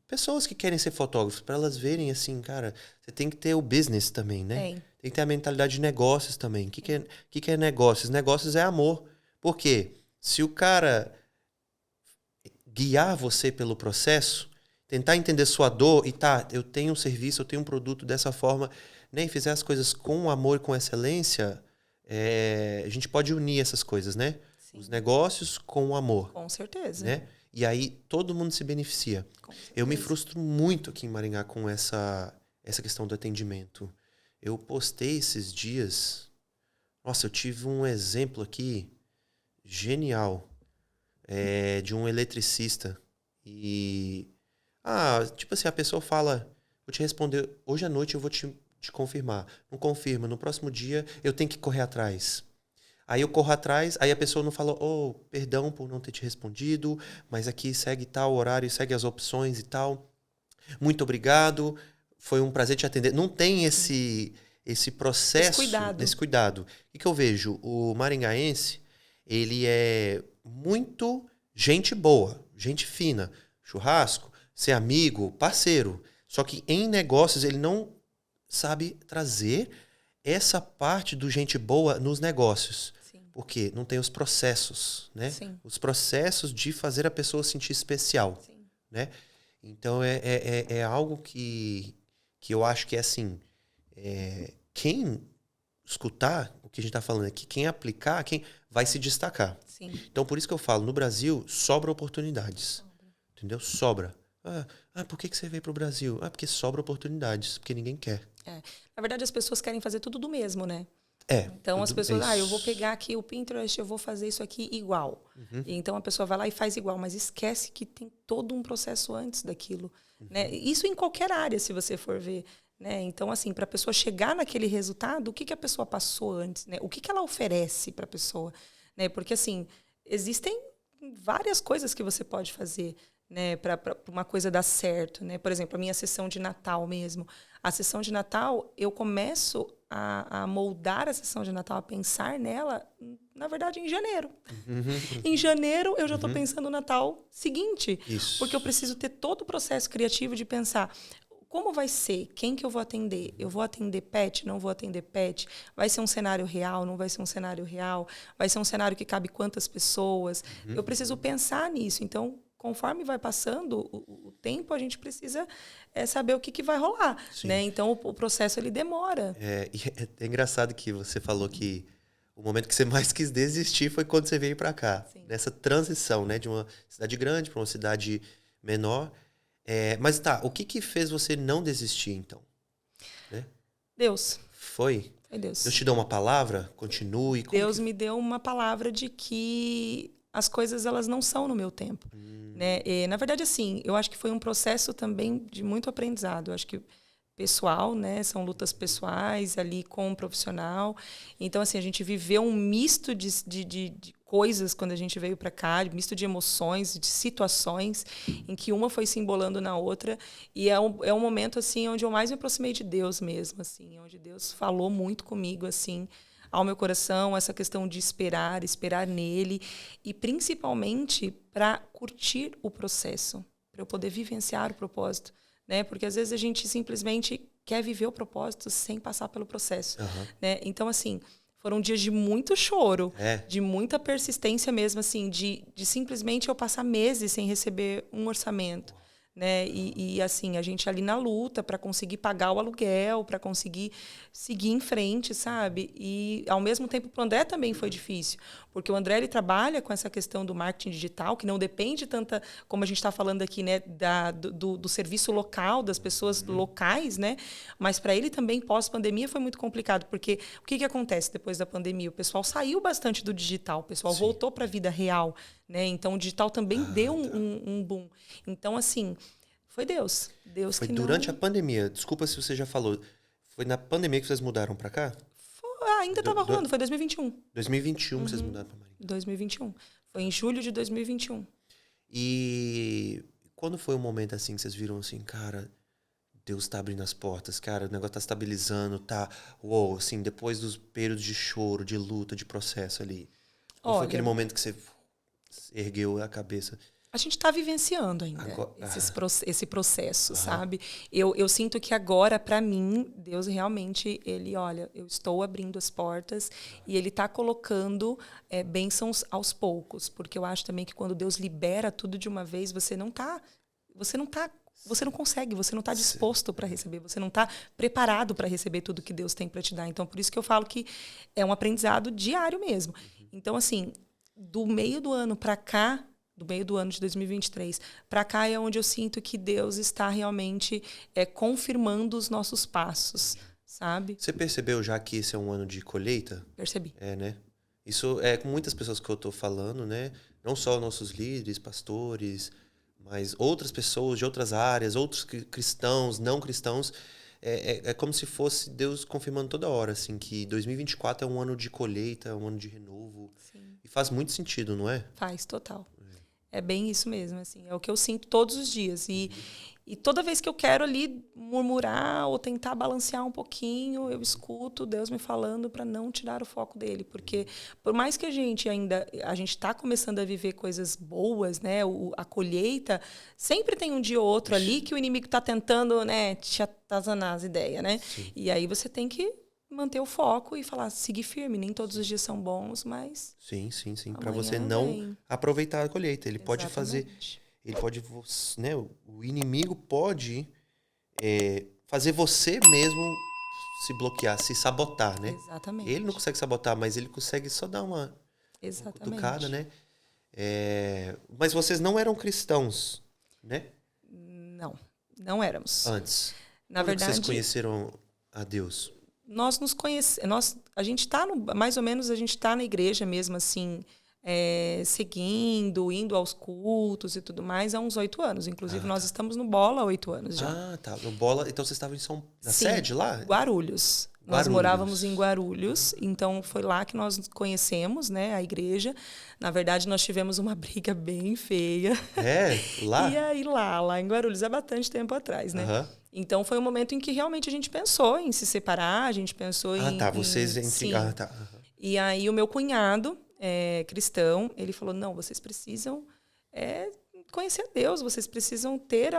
pessoas que querem ser fotógrafos, para elas verem assim, cara, você tem que ter o business também, né? Tem que ter a mentalidade de negócios também. O que é negócios? Negócios é amor. Por quê? Se o cara guiar você pelo processo, tentar entender sua dor e eu tenho um serviço, eu tenho um produto dessa forma, né? E fizer as coisas com amor e com excelência, a gente pode unir essas coisas, né? Sim. Os negócios com o amor. Com certeza. Né? E aí todo mundo se beneficia. Eu me frustro muito aqui em Maringá com essa questão do atendimento. Eu postei esses dias... Nossa, eu tive um exemplo aqui genial de um eletricista. E... tipo assim, a pessoa fala, vou te responder, hoje à noite eu vou te confirmar. Não confirma, no próximo dia eu tenho que correr atrás. Aí eu corro atrás, aí a pessoa não fala, perdão por não ter te respondido, mas aqui segue tal horário, segue as opções e tal. Muito obrigado, foi um prazer te atender. Não tem esse processo, esse cuidado. O que eu vejo? O maringaense, ele é muito gente boa, gente fina, churrasco, ser amigo, parceiro. Só que em negócios ele não sabe trazer essa parte do gente boa nos negócios. Sim. Porque não tem os processos, né? Sim. Os processos de fazer a pessoa sentir especial. Sim. Né? Então, é algo que eu acho que é assim, quem escutar o que a gente está falando aqui, quem aplicar, quem vai se destacar. Sim. Então, por isso que eu falo, no Brasil, sobra oportunidades. Entendeu? Sobra. Por que você veio para o Brasil? Porque sobra oportunidades, porque ninguém quer. Na verdade, as pessoas querem fazer tudo do mesmo, né? Então, as pessoas, eu vou pegar aqui o Pinterest, eu vou fazer isso aqui igual. Uhum. E então, a pessoa vai lá e faz igual, mas esquece que tem todo um processo antes daquilo. Uhum. Né? Isso em qualquer área, se você for ver. Né? Então, assim, para a pessoa chegar naquele resultado, o que a pessoa passou antes? Né? O que ela oferece para a pessoa? Né? Porque, assim, existem várias coisas que você pode fazer, né, para uma coisa dar certo, né? Por exemplo, a minha sessão de Natal mesmo. A sessão de Natal, eu começo a moldar a sessão de Natal, a pensar nela, na verdade, em janeiro. Uhum. Em janeiro, eu já estou pensando no Natal seguinte. Isso. Porque eu preciso ter todo o processo criativo de pensar como vai ser, quem que eu vou atender? Eu vou atender pet, não vou atender pet? Vai ser um cenário real, não vai ser um cenário real? Vai ser um cenário que cabe quantas pessoas? Uhum. Eu preciso pensar nisso. Então, conforme vai passando o tempo, a gente precisa saber o que vai rolar. Né? Então, o processo ele demora. É engraçado que você falou que o momento que você mais quis desistir foi quando você veio para cá. Sim. Nessa transição, né, de uma cidade grande para uma cidade menor. Mas o que fez você não desistir, então? Né? Deus. Foi Deus. Deus te deu uma palavra? Continue? Deus me deu uma palavra de que as coisas elas não são no meu tempo. Né? E, na verdade, assim, eu acho que foi um processo também de muito aprendizado. Eu acho que pessoal, né? São lutas pessoais ali com o profissional. Então, assim, a gente viveu um misto de coisas quando a gente veio para cá, misto de emoções, de situações, em que uma foi se embolando na outra. E é um momento, assim, onde eu mais me aproximei de Deus mesmo, assim, onde Deus falou muito comigo, assim, ao meu coração, essa questão de esperar nele, e principalmente para curtir o processo, para eu poder vivenciar o propósito. Né? Porque às vezes a gente simplesmente quer viver o propósito sem passar pelo processo. Uhum. Né? Então, assim, foram dias de muito choro, de muita persistência mesmo, assim, de simplesmente eu passar meses sem receber um orçamento. né? E assim, a gente ali na luta para conseguir pagar o aluguel, para conseguir seguir em frente, sabe? E ao mesmo tempo para o André também foi difícil, porque o André ele trabalha com essa questão do marketing digital, que não depende tanta, como a gente está falando aqui, né, do serviço local, das pessoas locais, né? Mas para ele também pós-pandemia foi muito complicado, porque o que acontece depois da pandemia? O pessoal saiu bastante do digital, o pessoal voltou para a vida real, né? Então o digital também deu um boom. Então assim, foi Deus. Deus Foi que durante não... a pandemia. Desculpa se você já falou. Foi na pandemia que vocês mudaram pra cá? ainda estava rolando, foi 2021. 2021 que vocês mudaram pra Maringá. 2021. Foi em julho de 2021. E quando foi o momento assim que vocês viram assim, cara, Deus tá abrindo as portas, cara, o negócio tá estabilizando, tá... Uou, assim, depois dos períodos de choro, de luta, de processo ali. Qual foi aquele momento que você ergueu a cabeça? A gente está vivenciando ainda esse processo, sabe? Eu sinto que agora, para mim, Deus realmente, ele, olha, eu estou abrindo as portas e ele está colocando bênçãos aos poucos. Porque eu acho também que quando Deus libera tudo de uma vez, você não consegue, você não está disposto para receber, você não está preparado para receber tudo que Deus tem para te dar. Então, por isso que eu falo que é um aprendizado diário mesmo. Então, assim, do meio do ano para cá, do meio do ano de 2023 para cá é onde eu sinto que Deus está realmente confirmando os nossos passos, sabe? Você percebeu já que esse é um ano de colheita? Percebi. Né? Isso é com muitas pessoas que eu estou falando, né? Não só nossos líderes, pastores, mas outras pessoas de outras áreas, outros cristãos, não cristãos. É como se fosse Deus confirmando toda hora, assim, que 2024 é um ano de colheita, é um ano de renovo. Sim. E faz muito sentido, não é? Faz, total. É bem isso mesmo, assim, é o que eu sinto todos os dias. E toda vez que eu quero ali murmurar ou tentar balancear um pouquinho, eu escuto Deus me falando para não tirar o foco dele. Porque por mais que a gente está começando a viver coisas boas, né? A colheita, sempre tem um dia ou outro ali que o inimigo está tentando, né, te atazanar as ideias, né? Sim. E aí você tem que manter o foco e falar, seguir firme. Nem todos os dias são bons, mas... Sim. Para você não aproveitar a colheita. Ele pode fazer... Ele pode... Né, o inimigo pode fazer você mesmo se bloquear, se sabotar, né? Exatamente. Ele não consegue sabotar, mas ele consegue só dar uma cutucada, né? Mas vocês não eram cristãos, né? Não éramos. Antes. Na verdade... vocês conheceram a Deus? Nós nos conhecemos, a gente está mais ou menos, a gente está na igreja mesmo, assim, seguindo, indo aos cultos e tudo mais há uns 8 anos. Inclusive, nós estamos no Bola há 8 anos já. Ah, tá. No Bola, então vocês estavam na sede lá? Guarulhos. Nós morávamos em Guarulhos, então foi lá que nós conhecemos, né, a igreja. Na verdade, nós tivemos uma briga bem feia. Lá? E aí lá em Guarulhos, há bastante tempo atrás, né? Então, foi um momento em que realmente a gente pensou em se separar, a gente pensou em... vocês entre... Sim. Tá. E aí, o meu cunhado, cristão, ele falou, não, vocês precisam conhecer a Deus, vocês precisam ter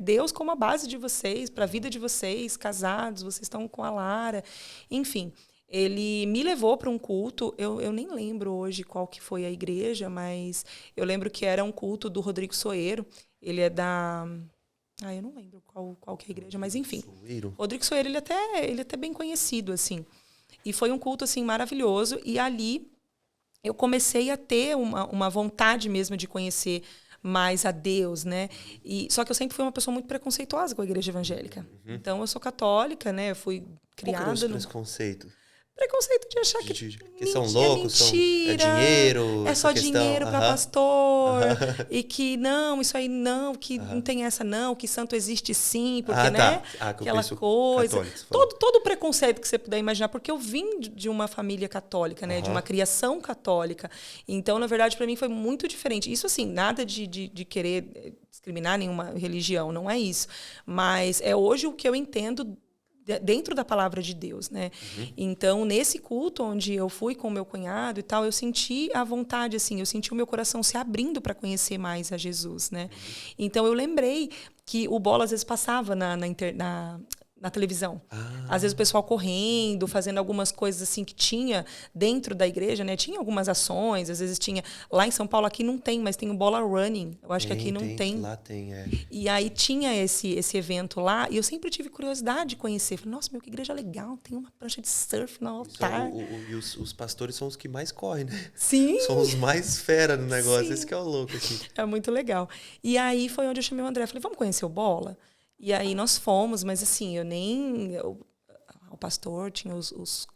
Deus como a base de vocês, para a vida de vocês, casados, vocês estão com a Lara, enfim. Ele me levou para um culto, eu nem lembro hoje qual que foi a igreja, mas eu lembro que era um culto do Rodrigo Soeiro, ele é da... eu não lembro qual que é a igreja, mas enfim. Rodrigo Soeiro, ele é até bem conhecido, assim. E foi um culto, assim, maravilhoso. E ali eu comecei a ter uma vontade mesmo de conhecer mais a Deus, né? Só que eu sempre fui uma pessoa muito preconceituosa com a igreja evangélica. Então, eu sou católica, né? Eu fui criada... Qual que era esse preconceito? Preconceito de achar que são loucos, mentira, dinheiro. É só dinheiro para pastor. E que não, isso aí não, que não tem essa não, que santo existe sim, porque, né? Aquela coisa. Todo o preconceito que você puder imaginar, porque eu vim de uma família católica, né? De uma criação católica. Então, na verdade, para mim foi muito diferente. Isso, assim, nada de querer discriminar nenhuma religião, não é isso. Mas é hoje o que eu entendo dentro da palavra de Deus, né? Então, nesse culto onde eu fui com o meu cunhado e tal, eu senti a vontade, assim, eu senti o meu coração se abrindo para conhecer mais a Jesus, né? Então, eu lembrei que o Bola às vezes passava na na televisão. Às vezes o pessoal correndo, fazendo algumas coisas assim que tinha dentro da igreja, né? Tinha algumas ações, às vezes tinha... Lá em São Paulo, aqui não tem, mas tem o Bola Running. Eu acho que aqui não tem. Lá tem, E aí tinha esse evento lá, e eu sempre tive curiosidade de conhecer. Falei, nossa, que igreja legal, tem uma prancha de surf no altar. E os pastores são os que mais correm, né? Sim. São os mais fera no negócio, Sim. esse que é o louco, assim. É muito legal. E aí foi onde eu chamei o André, falei, vamos conhecer o Bola? E aí nós fomos, mas assim, o pastor tinha os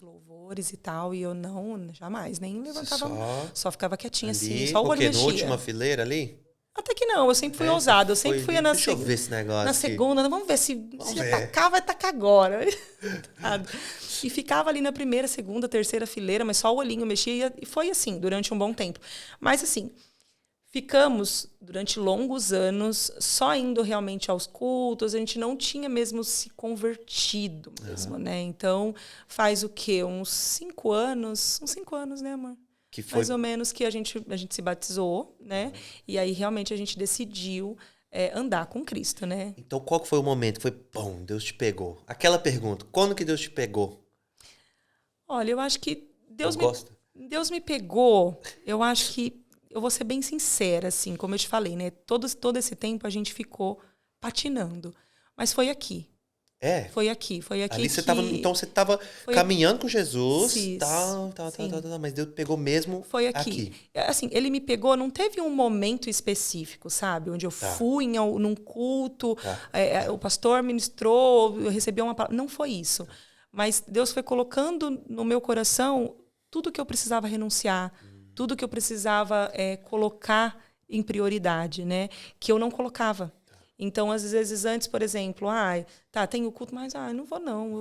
louvores e tal, e eu não, jamais, nem levantava, só ficava quietinha ali, assim, só o olho mexia. Na última fileira ali? Até que não, eu sempre fui ousada, eu sempre fui na Deixa eu ver esse negócio na aqui. segunda, vamos ver se tacar, vai tacar agora. E ficava ali na primeira, segunda, terceira fileira, mas só o olhinho mexia, e foi assim, durante um bom tempo. Mas assim, ficamos durante longos anos só indo realmente aos cultos, a gente não tinha mesmo se convertido mesmo, né? Então, faz o quê? Uns 5 anos, né, amor? Que foi... Mais ou menos que a gente se batizou, né? E aí realmente a gente decidiu andar com Cristo, né? Então, qual que foi o momento que foi, bom, Deus te pegou? Aquela pergunta, quando que Deus te pegou? Olha, eu acho que Deus me pegou, eu acho que eu vou ser bem sincera, assim, como eu te falei, né? Todo esse tempo a gente ficou patinando. Mas foi aqui. Foi aqui ali você tava, então você estava caminhando com Jesus, tal, mas Deus pegou mesmo foi aqui. Assim, ele me pegou, não teve um momento específico, sabe? Onde eu fui num culto, o pastor ministrou, eu recebi uma palavra. Não foi isso. Mas Deus foi colocando no meu coração tudo que eu precisava renunciar, tudo que eu precisava colocar em prioridade, né? Que eu não colocava. Então, às vezes, antes, por exemplo, tem o culto, mas não vou não,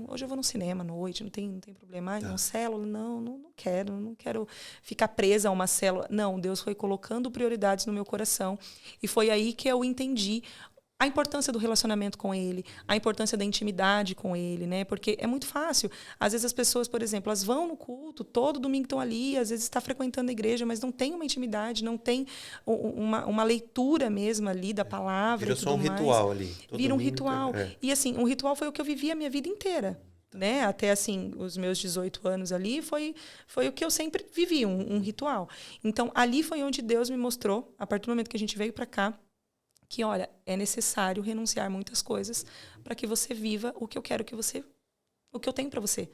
hoje eu vou no cinema à noite, não tem problema. Não, célula, não quero ficar presa a uma célula. Não, Deus foi colocando prioridades no meu coração. E foi aí que eu entendi a importância do relacionamento com ele, a importância da intimidade com ele, né? Porque é muito fácil. Às vezes as pessoas, por exemplo, elas vão no culto, todo domingo estão ali, às vezes está frequentando a igreja, mas não tem uma intimidade, não tem uma leitura mesmo ali da palavra. Virou só um ritual ali. Vira um ritual. E assim, um ritual foi o que eu vivi a minha vida inteira. Né? Até assim, os meus 18 anos ali, foi o que eu sempre vivi, um ritual. Então, ali foi onde Deus me mostrou, a partir do momento que a gente veio para cá, que, olha, é necessário renunciar muitas coisas para que você viva o que eu quero o que eu tenho para você.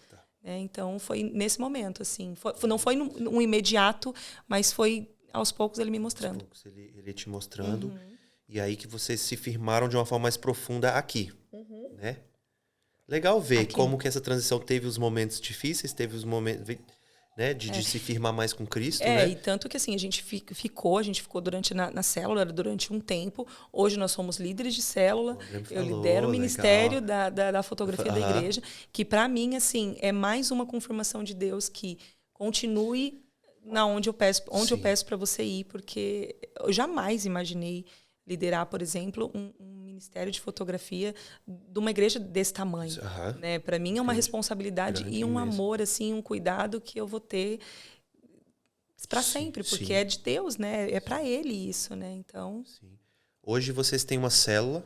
Então, foi nesse momento, assim. Não foi um imediato, mas foi aos poucos ele me mostrando. Aos poucos ele te mostrando. E aí que vocês se firmaram de uma forma mais profunda aqui, né? Legal ver aqui. Como que essa transição teve os momentos difíceis, teve os momentos... Né, de se firmar mais com Cristo, né? E tanto que assim, a gente ficou durante na célula durante um tempo. Hoje nós somos líderes de célula. Eu lidero o ministério da fotografia da igreja, que para mim assim é mais uma confirmação de Deus que continue onde eu peço para você ir, porque eu jamais imaginei liderar, por exemplo, um ministério de fotografia de uma igreja desse tamanho. Né? Para mim é uma responsabilidade e um amor, assim, um cuidado que eu vou ter para sempre, porque é de Deus, né? É para Ele isso, né? Então. Hoje vocês têm uma célula.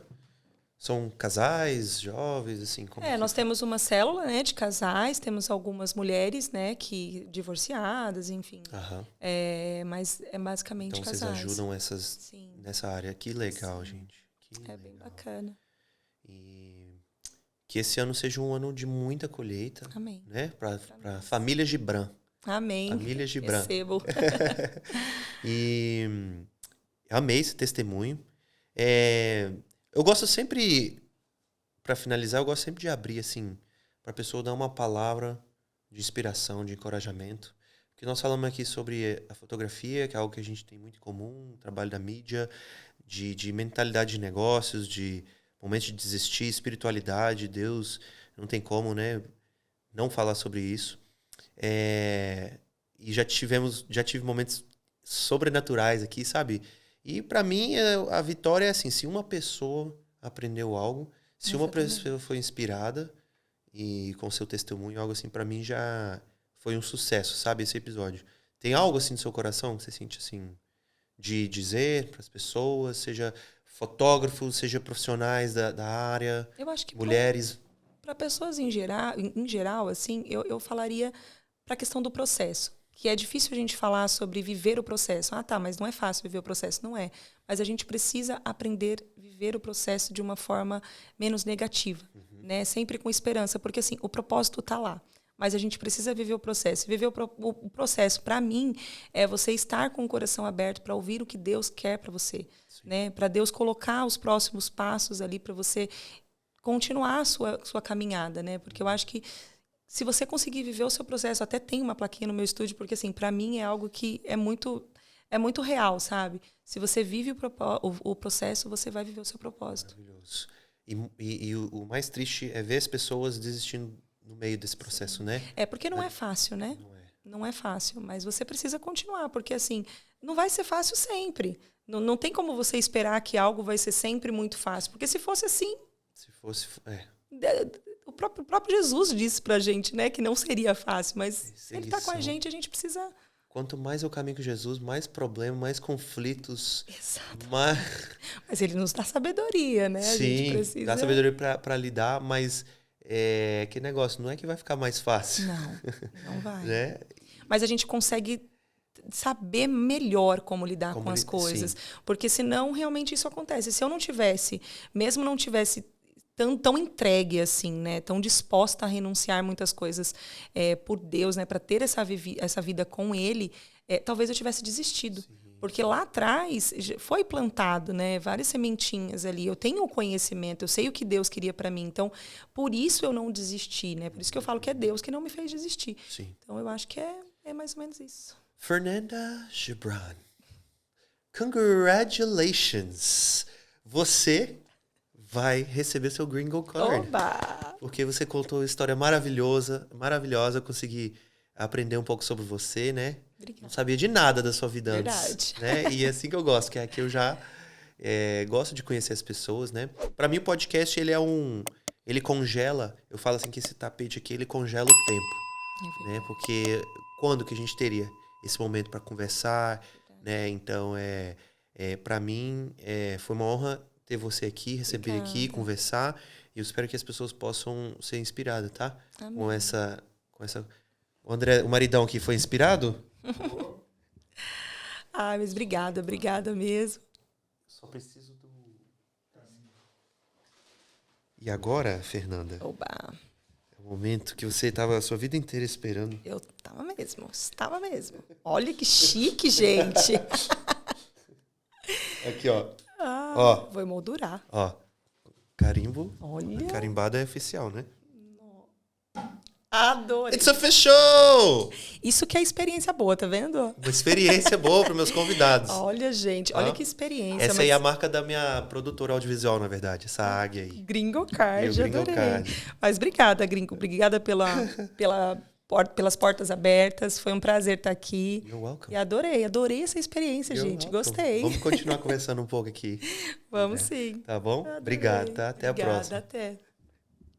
São casais, jovens, assim? Nós temos uma célula, né, de casais, temos algumas mulheres, né, que divorciadas, enfim. Mas é basicamente então, casais. Então, vocês ajudam nessa área. Que legal, gente. É bem bacana. E que esse ano seja um ano de muita colheita. Amém. Né? Para família Gibran. Amém. Família Gibran. Recebo. E amei esse testemunho. Eu gosto sempre, para finalizar, eu gosto sempre de abrir, assim, para a pessoa dar uma palavra de inspiração, de encorajamento. Porque nós falamos aqui sobre a fotografia, que é algo que a gente tem muito em comum, o trabalho da mídia, de mentalidade de negócios, de momentos de desistir, espiritualidade, Deus, não tem como, né, não falar sobre isso. E já tive momentos sobrenaturais aqui, sabe? E para mim a vitória é assim, se uma pessoa aprendeu algo, se uma pessoa foi inspirada e com seu testemunho, algo assim, para mim já foi um sucesso, sabe, esse episódio. Tem algo assim no seu coração que você sente assim de dizer para as pessoas, seja fotógrafos, seja profissionais da área, Eu acho que mulheres? para pessoas em geral, assim, eu falaria para a questão do processo. Que é difícil a gente falar sobre viver o processo. Ah, tá, mas não é fácil viver o processo. Não é. Mas a gente precisa aprender a viver o processo de uma forma menos negativa, né? Sempre com esperança, porque assim, o propósito está lá. Mas a gente precisa viver o processo. Viver o processo, para mim, é você estar com o coração aberto para ouvir o que Deus quer para você, né? Para Deus colocar os próximos passos ali para você continuar a sua caminhada, né? Porque eu acho que se você conseguir viver o seu processo, até tem uma plaquinha no meu estúdio, porque assim, para mim é algo que é muito real, sabe? Se você vive o processo, você vai viver o seu propósito. Maravilhoso. E o mais triste é ver as pessoas desistindo no meio desse processo, né? É porque não é fácil, né? Não é fácil, mas você precisa continuar, porque assim, não vai ser fácil sempre. Não tem como você esperar que algo vai ser sempre muito fácil, porque se fosse assim... Se fosse... O próprio Jesus disse pra gente, né, que não seria fácil, mas ele tá com a gente precisa... Quanto mais eu caminho com Jesus, mais problemas, mais conflitos. Exato. Mas ele nos dá sabedoria, né? Sim, a gente precisa... dá sabedoria para lidar, mas que negócio, não é que vai ficar mais fácil. Não vai. Né? Mas a gente consegue saber melhor como lidar com as coisas. Sim. Porque senão realmente isso acontece. Se eu não tivesse, mesmo não tivesse tão entregue assim, né, tão disposta a renunciar muitas coisas por Deus, né, para ter essa vida com Ele, talvez eu tivesse desistido. Sim. Porque lá atrás foi plantado, né, várias sementinhas ali. Eu tenho o conhecimento, eu sei o que Deus queria para mim. Então, por isso eu não desisti, né? Por isso que eu falo que é Deus que não me fez desistir. Sim. Então, eu acho que é mais ou menos isso. Fernanda Gibran, congratulations! Você vai receber seu Gringo Card. Oba! Porque você contou uma história maravilhosa. Eu consegui aprender um pouco sobre você, né? Obrigada. Não sabia de nada da sua vida Verdade. antes. Né? E é assim que eu gosto, que aqui eu já gosto de conhecer as pessoas, né? Para mim, o podcast, ele congela, eu falo assim que esse tapete aqui, ele congela o tempo. Né? Porque quando que a gente teria esse momento para conversar, né? Então, para mim, foi uma honra ter você aqui, receber aqui, conversar. E eu espero que as pessoas possam ser inspiradas, tá? Amém. Com essa... O André, o maridão aqui, foi inspirado? Mas obrigada mesmo. Só preciso do... E agora, Fernanda? Oba! É o momento que você estava a sua vida inteira esperando. Eu estava mesmo. Olha que chique, gente! Aqui, ó. Vou emoldurar. Ó, carimbo. Olha. Carimbada é oficial, né? Adorei. It's official! Isso que é experiência boa, tá vendo? Uma experiência boa para meus convidados. Olha, gente, olha que experiência. Essa aí é a marca da minha produtora audiovisual, na verdade. Essa águia aí. Gringo Card, Gringo Card. Mas obrigada, Gringo. Obrigada pelas portas abertas. Foi um prazer estar aqui. You're welcome. E adorei essa experiência, gente. Gostei. Vamos continuar conversando um pouco aqui. Vamos sim. Tá bom? Obrigado, tá? Até a próxima. Até.